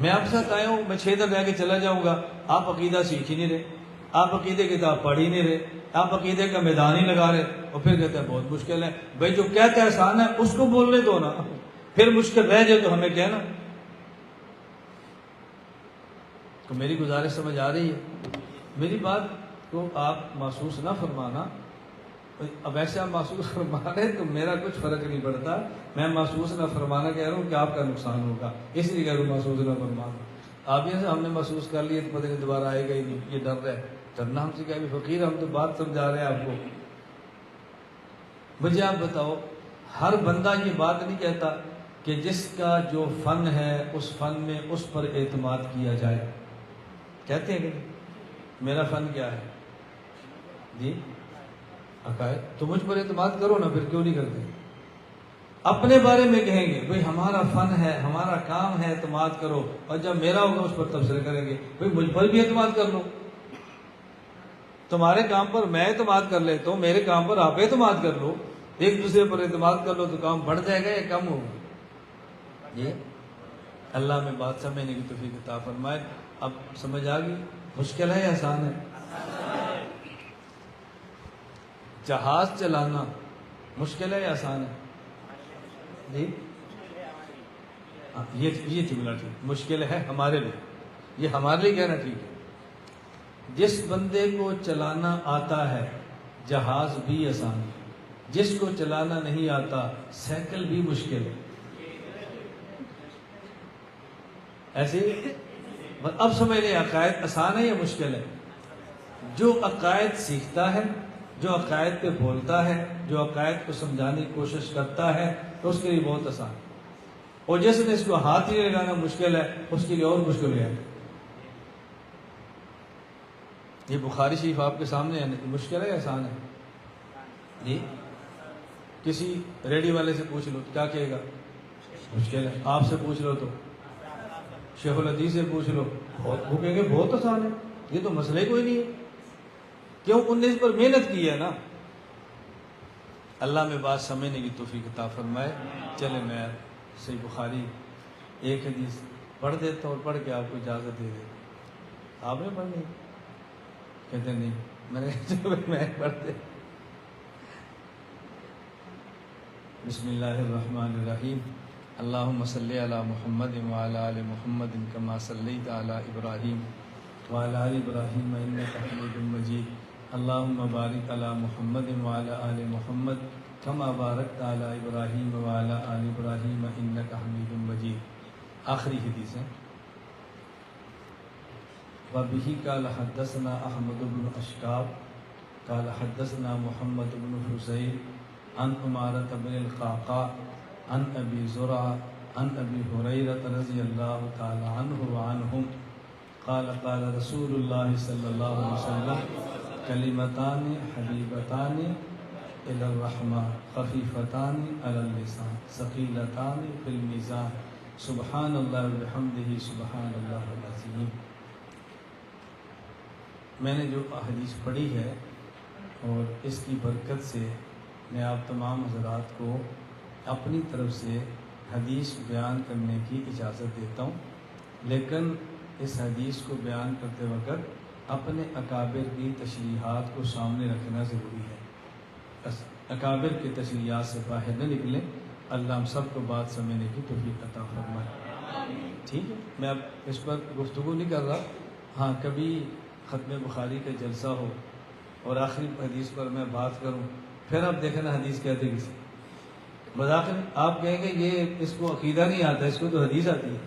میں آپ ساتھ آیا ہوں, میں 6 دن رہ کے چلا جاؤں گا, آپ عقیدہ سیکھ ہی نہیں رہے, آپ عقیدے کی کتاب پڑھ ہی نہیں رہے, آپ عقیدے کا میدان ہی لگا رہے, اور پھر کہتے ہیں بہت مشکل ہے. بھائی جو کہتے ہیں آسان ہے اس کو بولنے دو نا, پھر مشکل رہ جائے تو ہمیں کہنا. تو میری گزارش سمجھ آ رہی ہے؟ میری بات کو آپ محسوس نہ فرمانا. اب ایسے آپ محسوس فرما رہے تو میرا کچھ فرق نہیں پڑتا. میں محسوس نہ فرمانا کہہ رہا ہوں کہ آپ کا نقصان ہوگا, اس لیے کہہ رہا ہوں محسوس نہ فرمانا. آپ یہ سے ہم نے محسوس کر لیے تو پتہ نہیں دوبارہ آئے گا ہی نہیں, یہ ڈر رہا ہے. ڈرنا ہم سے کیا بھی فقیر, ہم تو بات سمجھا رہے ہیں آپ کو. مجھے آپ بتاؤ, ہر بندہ یہ بات نہیں کہتا کہ جس کا جو فن ہے اس فن میں اس پر اعتماد کیا جائے. کہتے ہیں کہ میرا فن کیا ہے جی عقائد, تو مجھ پر اعتماد کرو نا, پھر کیوں نہیں کرتے؟ اپنے بارے میں کہیں گے بھئی ہمارا فن ہے, ہمارا کام ہے, اعتماد کرو, اور جب میرا ہوگا اس پر تبصرے کریں گے بھئی مجھ پر بھی اعتماد کر لو. تمہارے کام پر میں اعتماد کر لیتا ہوں, میرے کام پر آپ اعتماد کر لو, ایک دوسرے پر اعتماد کر لو تو کام بڑھ جائے گا یا کم ہوگا؟ یہ اللہ میں بات سمجھنے کی توفیق عطا فرمائے. اب سمجھ آ گئی؟ مشکل ہے یا آسان ہے؟ جہاز چلانا مشکل ہے یا آسان ہے جی؟ یہ جملہ ٹھیک, مشکل ہے ہمارے لیے, یہ ہمارے لیے کہنا ٹھیک ہے. جس بندے کو چلانا آتا ہے جہاز بھی آسان ہے, جس کو چلانا نہیں آتا سائیکل بھی مشکل ہے. ایسے اب سمجھ لیں عقائد آسان ہے یا مشکل ہے؟ جو عقائد سیکھتا ہے, جو عقائد پہ بولتا ہے, جو عقائد کو سمجھانے کی کوشش کرتا ہے تو اس کے لیے بہت آسان ہے. اور جس نے اس کو ہاتھ ہی لگانا مشکل ہے اس کے لیے اور مشکل ہے. یہ بخاری شریف آپ کے سامنے ہے, مشکل ہے یا آسان ہے جی؟ کسی ریڈیو والے سے پوچھ لو کیا کہے گا, مشکل ہے. آپ سے پوچھ لو تو شیخ الحدیث سے پوچھ لو, وہ کہیں گے بہت آسان ہے, یہ تو مسئلہ ہی کوئی نہیں ہے. کیوں؟ انہوں نے اس پر محنت کی ہے نا. اللہ میں بات سمجھنے کی توفیق عطا فرمائے. چلے میں صحیح بخاری ایک حدیث پڑھ دیتا ہوں اور پڑھ کے آپ کو اجازت دے دیتا. آپ نے پڑھنی؟ کہتے نہیں. میں نے پڑھ دے. بسم اللہ الرحمن الرحیم. اللہم صلی علی محمد وعلی آل محمد کما صلیت علی ابراہیم وعلی آل ابراہیم انک حمید مجید. اللہم بارک علی محمد وعلی آل محمد کما بارکت علی ابراہیم وعلی آل ابراہیم انک حمید مجید. آخری حدیث ہے. وبہ قال حدثنا احمد بن اشکاب قال حدثنا محمد بن حسین عن عمارۃ بن القعقاع عن ابی زرعہ عن ابی ہریرہ رضی اللہ تعالی عنہ وعنہم قال قال رسول اللہ صلی اللہ علیہ وسلم کلمتان حبیبتان الی الرحمن خفیفتان علی اللسان ثقیلتان فی المیزان سبحان اللہ وبحمدہ سبحان اللہ العظیم. میں نے جو حدیث پڑھی ہے اور اس کی برکت سے میں آپ تمام حضرات کو اپنی طرف سے حدیث بیان کرنے کی اجازت دیتا ہوں, لیکن اس حدیث کو بیان کرتے وقت اپنے اکابر کی تشریحات کو سامنے رکھنا ضروری ہے. اکابر کی تشریحات سے باہر نہ نکلیں. اللہ ہم سب کو بات سمجھنے کی توفیق عطا فرمائے. ٹھیک ہے, میں اب اس پر گفتگو نہیں کر رہا. ہاں کبھی ختم بخاری کا جلسہ ہو اور آخری حدیث پر میں بات کروں, پھر آپ دیکھیں نا حدیث کہتے کسی بذاخر آپ کہیں گے یہ اس کو عقیدہ نہیں آتا, اس کو تو حدیث آتی ہے.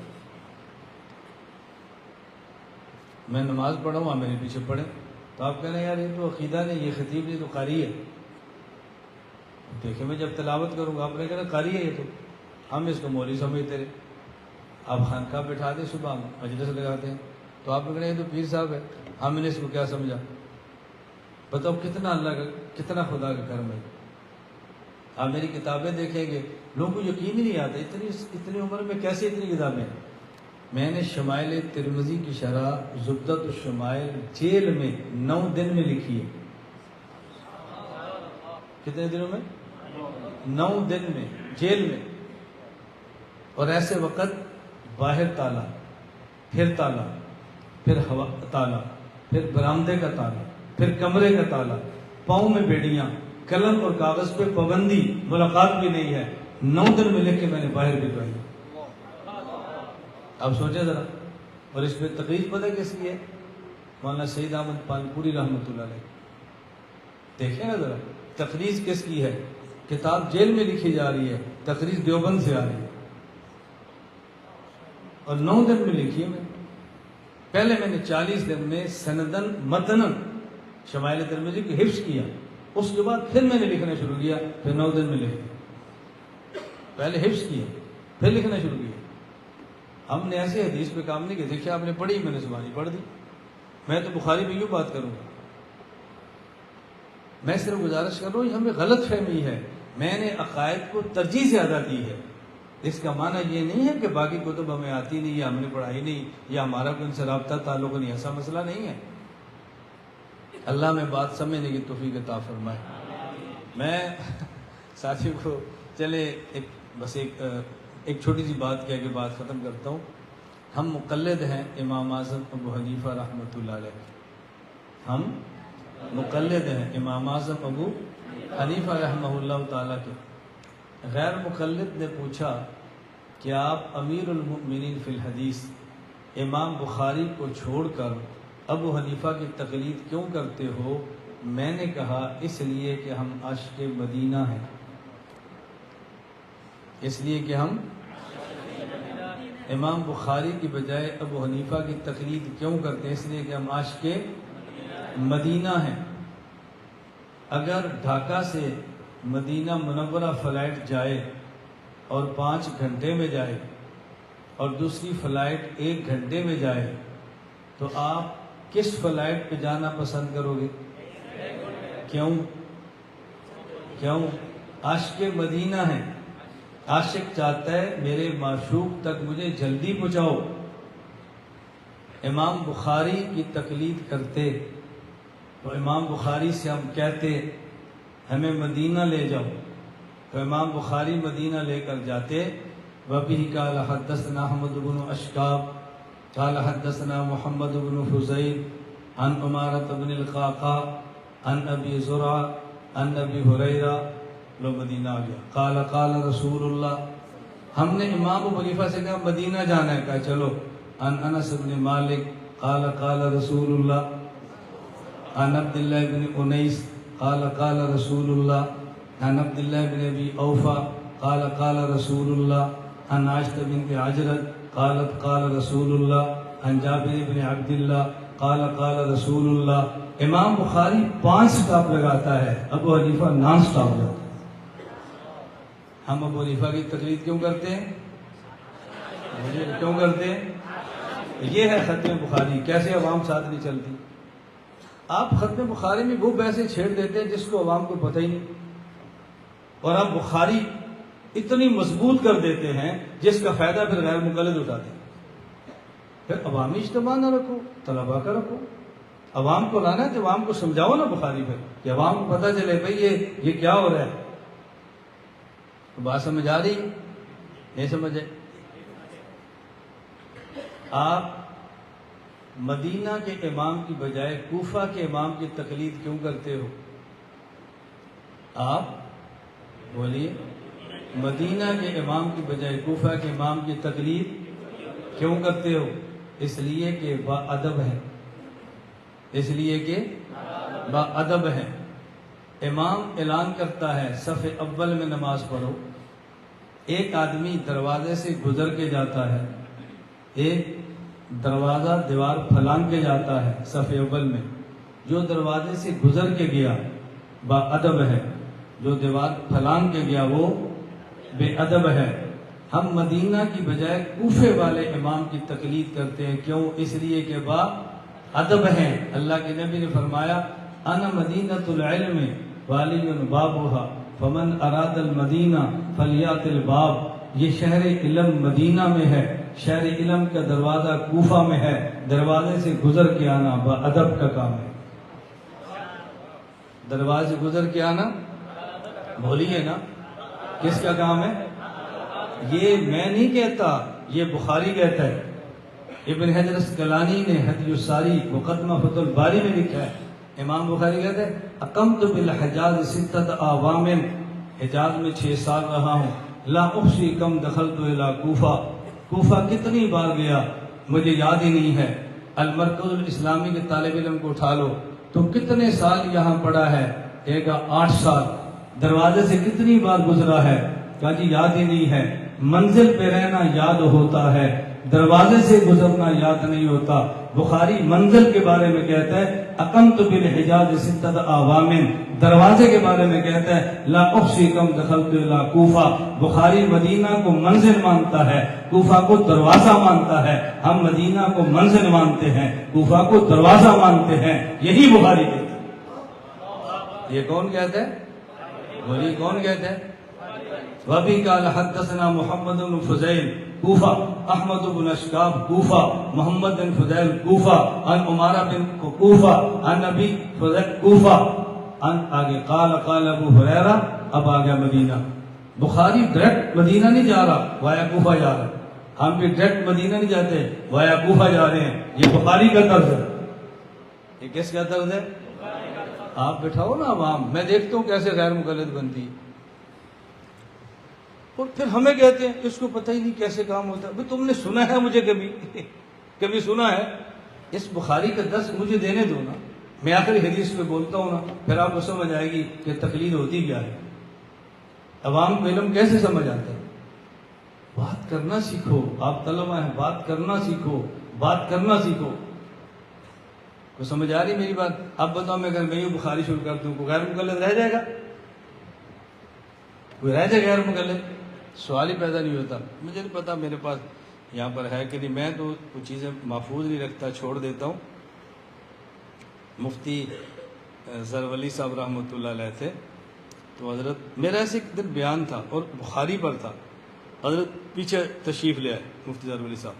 میں نماز پڑھا ہوں آپ میرے پیچھے پڑھیں. تو آپ کہہ رہے ہیں یار یہ تو عقیدہ نہیں، یہ خطیب نہیں، تو قاری ہے. دیکھیں میں جب تلاوت کروں گا آپ نے کہنا قاری ہے یہ تو، ہم اس کو مولوی سمجھتے رہے. آپ خانقاہ بٹھا دیں صبح مجلس لگاتے ہیں تو آپ نے کہنا یہ تو پیر صاحب ہے، ہم نے اس کو کیا سمجھا. بتاؤ کتنا اللہ کا، کتنا خدا کا کرم ہے. آپ میری کتابیں دیکھیں گے لوگوں کو یقین ہی نہیں آتا اتنی عمر میں کیسے اتنی کتابیں ہیں. میں نے شمائل ترمذی کی شرح زبدۃ الشمائل جیل میں 9 دن میں لکھی ہے. کتنے دنوں میں؟ 9 دن میں جیل میں. اور ایسے وقت باہر تالا، پھر تالا، پھر ہوا تالا، پھر برآمدے کا تالا، پھر کمرے کا تالا، پاؤں میں بیڑیاں، قلم اور کاغذ پہ پابندی، ملاقات بھی نہیں ہے. 9 دن میں لکھ کے میں نے باہر بھجوائی. اب سوچیں ذرا. اور اس پہ تقریر پتہ کس کی ہے؟ مولانا سید احمد پالپوری رحمۃ اللہ علیہ. دیکھیں نا ذرا تقریر کس کی ہے. کتاب جیل میں لکھی جا رہی ہے، تقریر دیوبند سے آ رہی ہے اور 9 دن میں لکھی ہے. میں پہلے میں نے 40 دن میں سندن متنن شمائل ترمذی کی حفظ کیا، اس کے بعد پھر میں نے لکھنا شروع کیا، پھر 9 دن میں لکھا. پہلے حفظ کیا پھر لکھنا شروع کیا. ہم نے ایسے حدیث پہ کام نہیں کیا. دیکھیں آپ نے پڑھی، میں نے زبانی پڑھ دی. میں تو بخاری میں یوں بات کروں گا. میں صرف گزارش کر رہا ہوں، ہمیں غلط فہمی ہے. میں نے عقائد کو ترجیح زیادہ دی ہے. اس کا معنی یہ نہیں ہے کہ باقی کتب ہمیں آتی نہیں یا ہم نے پڑھائی نہیں یا ہمارا کوئی ان سے رابطہ تعلق نہیں. ایسا مسئلہ نہیں ہے. اللہ میں بات سمجھنے کی توفیق عطا فرمائے. میں ساتھیوں کو چلے ایک چھوٹی سی بات کہہ کے بات ختم کرتا ہوں. ہم مقلد ہیں امام اعظم ابو حنیفہ رحمۃ اللہ علیہ. ہم مقلد ہیں امام اعظم ابو حنیفہ رحمہ اللہ تعالیٰ کے. غیر مقلد نے پوچھا کہ آپ امیر المؤمنین فی الحدیث امام بخاری کو چھوڑ کر ابو حنیفہ کی تقلید کیوں کرتے ہو؟ میں نے کہا اس لیے کہ ہم عاشق مدینہ ہیں. اس لیے کہ ہم امام بخاری کی بجائے ابو حنیفہ کی تقلید کیوں کرتے ہیں؟ اس لیے کہ ہم عاشق مدینہ ہیں. اگر ڈھاکہ سے مدینہ منورہ فلائٹ جائے اور 5 گھنٹے میں جائے اور دوسری فلائٹ 1 گھنٹے میں جائے تو آپ کس فلائٹ پہ جانا پسند کرو گے؟ کیوں؟ عاشق مدینہ ہیں. عاشق چاہتا ہے میرے معشوق تک مجھے جلدی پہنچاؤ. امام بخاری کی تقلید کرتے تو امام بخاری سے ہم کہتے ہمیں مدینہ لے جاؤ، تو امام بخاری مدینہ لے کر جاتے. وَبِهِ قَالَ حَدَّثْنَا أَحْمَدُ بْنُ أَشْكَابٍ قَالَ حَدَّثْنَا مُحَمَّدُ بْنُ فُضَيْلٍ عن عمارة بن القعقاع عن ابی زرعہ عن ابی ہریرہ. لو مدینہ آ گیا. قال قال رسول اللہ. ہم نے امام ابو حنیفہ سے کہا مدینہ جانا ہے، کہا چلو. عن انس بن مالک قال قال رسول اللہ. عن عبداللہ بن انیس قال قال رسول اللہ. عن عبداللہ بن ابی اوفا قال قال رسول اللہ. عن عائشہ بنت عجرت قالت قال رسول اللہ. عن جابر بن عبداللہ قال قال رسول اللہ. امام بخاری 5 سٹاپ لگاتا ہے، ابو حنیفہ نان سٹاپ لگاتا ہے. ہم ابو حنیفہ کی تقلید کیوں کرتے ہیں؟ کیوں کرتے ہیں؟ یہ ہے ختم بخاری. کیسے عوام ساتھ نہیں چلتی. آپ ختم بخاری میں وہ بحثیں چھیڑ دیتے ہیں جس کو عوام کو پتہ ہی نہیں، اور آپ بخاری اتنی مضبوط کر دیتے ہیں جس کا فائدہ پھر غیر مقلد اٹھاتے ہیں. پھر عوامی اجتماع نہ رکھو، طلباء کا رکھو. عوام کو لانا ہے تو عوام کو سمجھاؤ نا بخاری پہ، کہ عوام کو پتہ چلے بھئی یہ کیا ہو رہا ہے. بات سمجھ آ رہی؟ نہیں سمجھے؟ آپ مدینہ کے امام کی بجائے کوفہ کے امام کی تقلید کیوں کرتے ہو؟ آپ بولیے. مدینہ کے امام کی بجائے کوفہ کے امام کی تقلید کیوں کرتے ہو؟ اس لیے کہ با ادب ہے. اس لیے کہ با ادب ہے. امام اعلان کرتا ہے صف اول میں نماز پڑھو. ایک آدمی دروازے سے گزر کے جاتا ہے، ایک دروازہ دیوار پھلانگ کے جاتا ہے صف اول میں، جو دروازے سے گزر کے گیا با ادب ہے، جو دیوار پھلانگ کے گیا وہ بے ادب ہے۔ ہم مدینہ کی بجائے کوفے والے امام کی تقلید کرتے ہیں، کیوں؟ اس لیے کہ با ادب ہیں۔ اللہ کے نبی نے فرمایا انا مدینۃ العلم والی بابھا فمن اراد المدینہ فلیات الباب۔ یہ شہر علم مدینہ میں ہے، شہر علم کا دروازہ کوفہ میں ہے، دروازے سے گزر کے آنا با ادب کا کام ہے۔ دروازے سے گزر کے آنا بولیے نا کس کا کام ہے؟ یہ میں نہیں کہتا، یہ بخاری کہتا ہے۔ ابن حجر اسقلانی نے ہدی الساری مقدمہ فتح الباری میں لکھا ہے، امام بخاری کہتے ہیں اقمت بالحجاز ستۃ اعوام، حجاز میں 6 سال رہا ہوں، لا احصی کم دخلت الی کوفہ، کوفہ کتنی بار گیا مجھے یاد ہی نہیں ہے۔ المرکز الاسلامی کے طالب علم کو اٹھا لو تو کتنے سال یہاں پڑھا ہے؟ کہے گا 8 سال۔ دروازے سے کتنی بار گزرا ہے؟ کہا جی یاد ہی نہیں ہے۔ منزل پہ رہنا یاد ہوتا ہے، دروازے سے گزرنا یاد نہیں ہوتا۔ بخاری منزل کے بارے میں کہتا ہے اقمت بالحجاز ستۃ اعوام، دروازے کے بارے میں کہتا ہے لا احصی کم دخلت الی کوفہ۔ بخاری مدینہ کو منزل مانتا ہے، کوفہ کو دروازہ مانتا ہے۔ ہم مدینہ کو منزل مانتے ہیں، کوفہ کو دروازہ مانتے ہیں، یہی بخاری کہتا ہے۔ یہ کون کہتا ہے؟ وہی کون کہتا ہے؟ وَبِي قَالَ حَدَّثَنَا مُحَمَّدُ بْنُ فُضَيْلٍ کوفہ، احمد بن اشکاب کوفہ، محمد بن فضیل کوفہ، عن عمارہ بن کوفہ، عن نبی فضیل کوفہ، عن آگے قال قال ابو ہریرہ۔ اب آگیا مدینہ۔ بخاری ڈائریکٹ مدینہ نہیں جا رہا، وایا کوفہ جا رہا ہے۔ ہم بھی ڈائریکٹ مدینہ نہیں جاتے، وایا کوفہ جا رہے ہیں۔ یہ بخاری کا طرز ہے۔ یہ کس کا طرز ہے؟ آپ بٹھاؤ نا عوام، میں دیکھتا ہوں کیسے غیر مقلد بنتی ہے، اور پھر ہمیں کہتے ہیں اس کو پتہ ہی نہیں کیسے کام ہوتا ہے۔ بھئی تم نے سنا ہے مجھے کبھی سنا ہے؟ اس بخاری کا درس مجھے دینے دو نا، میں آخری حدیث پہ بولتا ہوں نا، پھر آپ کو سمجھ آئے گی کہ تقلید ہوتی کیا ہے، عوام کو علم کیسے سمجھ آتا ہے۔ بات کرنا سیکھو، آپ طلبہ ہیں، بات کرنا سیکھو، بات کرنا سیکھو۔ کو سمجھ آ رہی میری بات؟ اب بتاؤ میں اگر میں یوں بخاری شروع کر دوں کوئی غیر مقلد رہ جائے گا؟ کوئی رہ جائے غیر مقلد؟ سوال ہی پیدا نہیں ہوتا۔ مجھے نہیں پتا میرے پاس یہاں پر ہے کہ نہیں، میں تو کچھ چیزیں محفوظ نہیں رکھتا، چھوڑ دیتا ہوں۔ مفتی زرولی صاحب رحمۃ اللہ علیہ تھے، تو حضرت میرا ایسے ایک دن بیان تھا اور بخاری پر تھا، حضرت پیچھے تشریف لے آئے مفتی زرولی صاحب،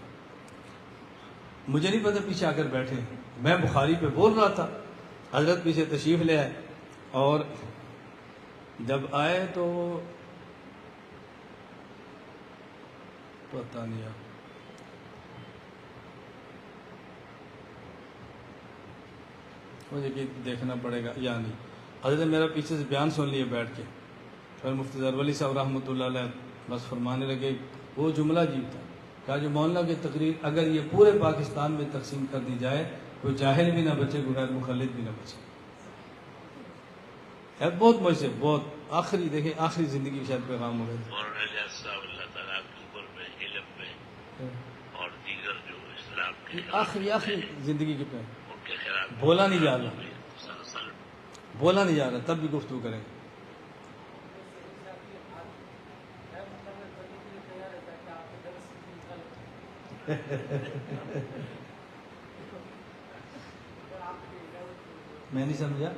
مجھے نہیں پتا پیچھے آ کر بیٹھے، میں بخاری پہ بول رہا تھا، حضرت پیچھے تشریف لے آئے، اور جب آئے تو پتہ نہیں ہے، مجھے کہ دیکھنا پڑے گا یا نہیں۔ حضرت میرا پیچھے سے بیان سن لیے بیٹھ کے، پھر مفتی زرولی صاحب رحمۃ اللہ علیہ بس فرمانے لگے، وہ جملہ عجیب تھا، کہا جو مولانا کی تقریر اگر یہ پورے پاکستان میں تقسیم کر دی جائے، کوئی جاہل بھی نہ بچے، کوئی غیر مقلد بھی نہ بچے۔ ہے بہت مجھ سے بہت آخری، دیکھیں آخری زندگی شاید پیغام ہو گئے تھے۔ اللہ تعالیٰ کی عمر میں، علم میں اور دیگر جو اسلام کے آخری زندگی کے پہ ان کے خلاف بولا نہیں جا رہا، مسلسل بولا نہیں جا رہا، تب بھی گفتگو کریں گے۔ میں نہیں سمجھا۔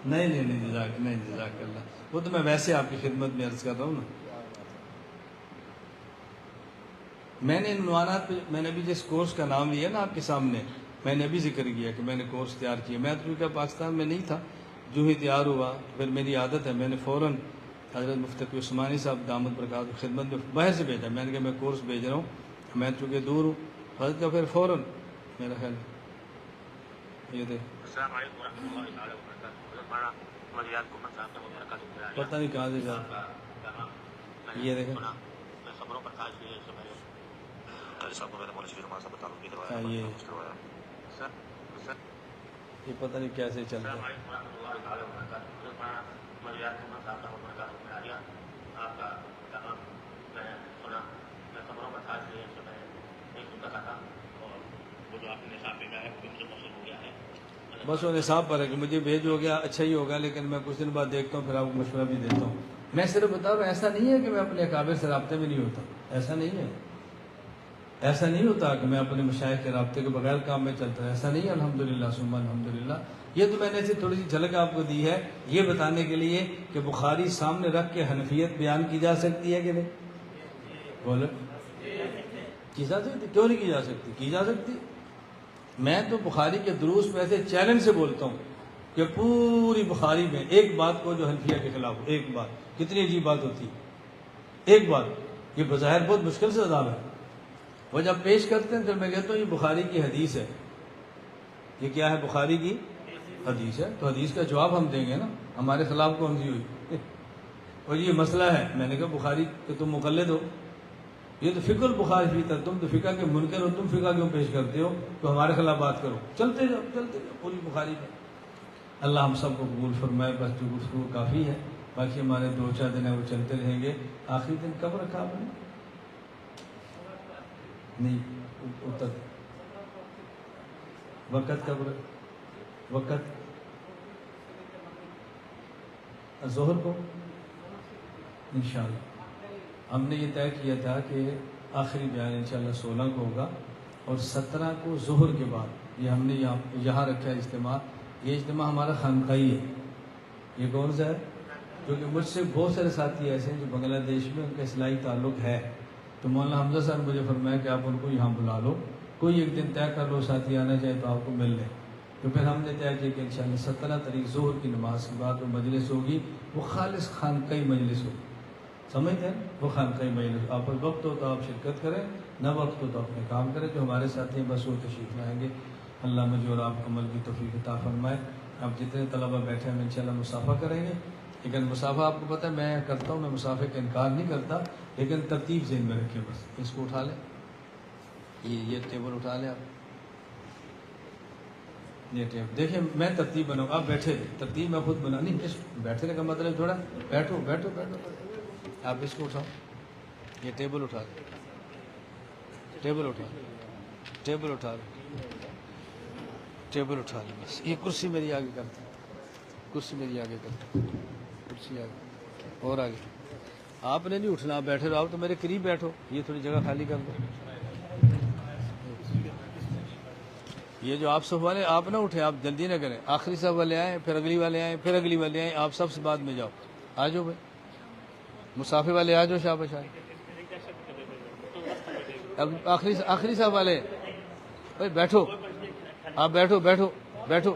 نہیں جزاک اللہ، وہ تو میں ویسے آپ کی خدمت میں عرض کر رہا ہوں نا۔ میں نے عنوانات پہ، میں نے ابھی جس کورس کا نام لیا نا آپ کے سامنے، میں نے ابھی ذکر کیا کہ میں نے کورس تیار کیا۔ میں تو کیونکہ پاکستان میں نہیں تھا، جو ہی تیار ہوا پھر میری عادت ہے، میں نے فوراً حضرت مفتی عثمانی صاحب دامت برکات کی خدمت میں باہر سے بھیجا، میں نے کہا میں کورس بھیج رہا ہوں، میں چونکہ دور ہوں، حضرت کا پھر فوراً میرا خیال یہ دے السلام علیکم ورحمۃ اللہ تعالیٰ وبرکاتہ۔ مجھے کو پتہ نہیں کہاں سے جا، یہ دیکھیں میں خبروں پر تاج بھی ہے کہ میں یہ پتہ نہیں کیسے چل رہا ہے۔ آپ کا آپ کا بس وہ نصاب پر ہے کہ مجھے بھیج ہو گیا اچھا ہی ہوگا، لیکن میں کچھ دن بعد دیکھتا ہوں، پھر آپ کو مشورہ بھی دیتا ہوں۔ میں صرف بتا رہا ہوں، ایسا نہیں ہے کہ میں اپنے اکابر سے رابطے میں نہیں ہوتا، ایسا نہیں ہے، ایسا نہیں ہوتا کہ میں اپنے مشائخ کے رابطے کے بغیر کام میں چلتا ہے، ایسا نہیں ہے۔ الحمدللہ ثم الحمدللہ۔ یہ تو میں نے ایسی تھوڑی سی جھلک آپ کو دی ہے، یہ بتانے کے لیے کہ بخاری سامنے رکھ کے حنفیت بیان کی جا سکتی ہے کہ نہیں؟ بولو، کی جا سکتی؟ کیوں نہیں کی جا سکتی؟ کی جا سکتی۔ میں تو بخاری کے دروس میں سے چیلنج سے بولتا ہوں کہ پوری بخاری میں ایک بات کو جو حنفیہ کے خلاف ہو، ایک بات، کتنی عجیب بات ہوتی ہے، ایک بات، یہ بظاہر بہت مشکل سے عذاب ہے، وہ جب پیش کرتے ہیں تو میں کہتا ہوں یہ بخاری کی حدیث ہے، یہ کیا ہے؟ بخاری کی حدیث ہے، تو حدیث کا جواب ہم دیں گے نا، ہمارے خلاف کون سی ہوئی؟ اور یہ مسئلہ ہے، میں نے کہا بخاری کہ تم مقلد ہو، یہ تو فقہ البخاری فی تھا، تم تو فقہ کے منکر ہو، تم فقہ کیوں پیش کرتے ہو؟ تو ہمارے خلاف بات کرو، چلتے جاؤ پوری بخاری میں۔ اللہ ہم سب کو قبول فرمائے۔ بس جو گفتگو کافی ہے، باقی ہمارے 2-4 دن ہیں وہ چلتے رہیں گے۔ آخری دن کب رکھا آپ نے؟ نہیں اتر وقت کب وقت ظہر کو انشاءاللہ ہم نے یہ طے کیا تھا کہ آخری بیان انشاءاللہ 16 کو ہوگا، اور 17 کو ظہر کے بعد یہ ہم نے یہاں رکھا ہے اجتماع۔ یہ اجتماع ہمارا خانقاہی ہے۔ یہ کون سا ہے؟ کیونکہ مجھ سے بہت سارے ساتھی ایسے ہیں جو بنگلہ دیش میں ان کا اصلاحی تعلق ہے، تو مولانا حمزہ صاحب نے مجھے فرمایا کہ آپ ان کو یہاں بلا لو، کوئی ایک دن طے کر لو، ساتھی آنا چاہے تو آپ کو مل لیں۔ تو پھر ہم نے طے کیا کہ انشاءاللہ 17 تاریخ ظہر کی نماز کے بعد وہ مجلس ہوگی، وہ خالص خانقاہی مجلس ہوگی، سمجھتے ہیں؟ وہ خانقاہی مجلس، آپ کو وقت ہو تو آپ شرکت کریں، نہ وقت ہو تو اپنے کام کریں۔ جو ہمارے ساتھی ہیں بس وہ تشریف لائیں گے۔ اللہ مجھے اور آپ کو عمل کی توفیق عطا فرمائے۔ اب جتنے طلبہ بیٹھے ہیں ہم انشاءاللہ مصافحہ کریں گے، لیکن مصافحہ آپ کو پتہ ہے میں کرتا ہوں، میں مصافحے کا انکار نہیں کرتا، لیکن ترتیب ذہن میں رکھیں۔ بس اس کو اٹھا لیں، یہ ٹیبل اٹھا لیں آپ، یہ ٹیبل دیکھیں، میں ترتیب بناؤں، آپ بیٹھے رہیں، ترتیب میں خود بنا نہیں، اس بیٹھنے کا مطلب تھوڑا بیٹھو بیٹھو بیٹھو، آپ اس کو اٹھاؤ، یہ ٹیبل اٹھا لیں، ٹیبل اٹھا لیں، ٹیبل اٹھا لیں، ٹیبل اٹھا لیں، بس یہ کرسی میری آگے کرتے، کرسی میری آگے کرتے، کرسی آگے اور آگے۔ آپ نے نہیں اٹھنا، آپ بیٹھے رہو، تو میرے قریب بیٹھو، یہ تھوڑی جگہ خالی کر دو۔ یہ جو آپ سب والے آپ نہ اٹھیں، آپ جلدی نہ کریں، آخری سب والے آئیں، پھر اگلی والے آئیں، پھر اگلی والے آئیں، آپ سب سے بعد میں جاؤ۔ آ جاؤ بھائی، مسافر والے آ جاؤ، شاباش آئے۔ اب آخری صاحب والے بھائی بیٹھو، آپ بیٹھو بیٹھو بیٹھو،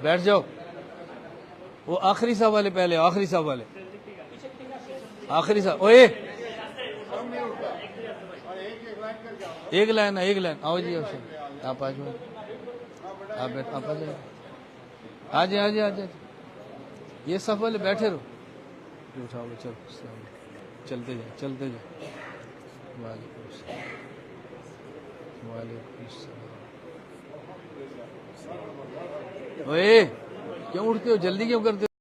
بیٹھ جاؤ۔ وہ آخری صاحب والے پہلے، آخری صاحب والے، آخری صاحب، اوے ایک لائن ہے، ایک لائن، آؤ جی آپ آ جاؤ، آپ بیٹھ، آپ آ جائیں، آ جائیں، آ جائیں، آ جائیں، یہ صف والے بیٹھے رہو، اٹھاؤ، چلو چلتے جائیں، چلتے جائیں۔ وعلیکم السلام، وعلیکم السلام۔ اوے کیوں اٹھتے ہو، جلدی کیوں کرتے ہو؟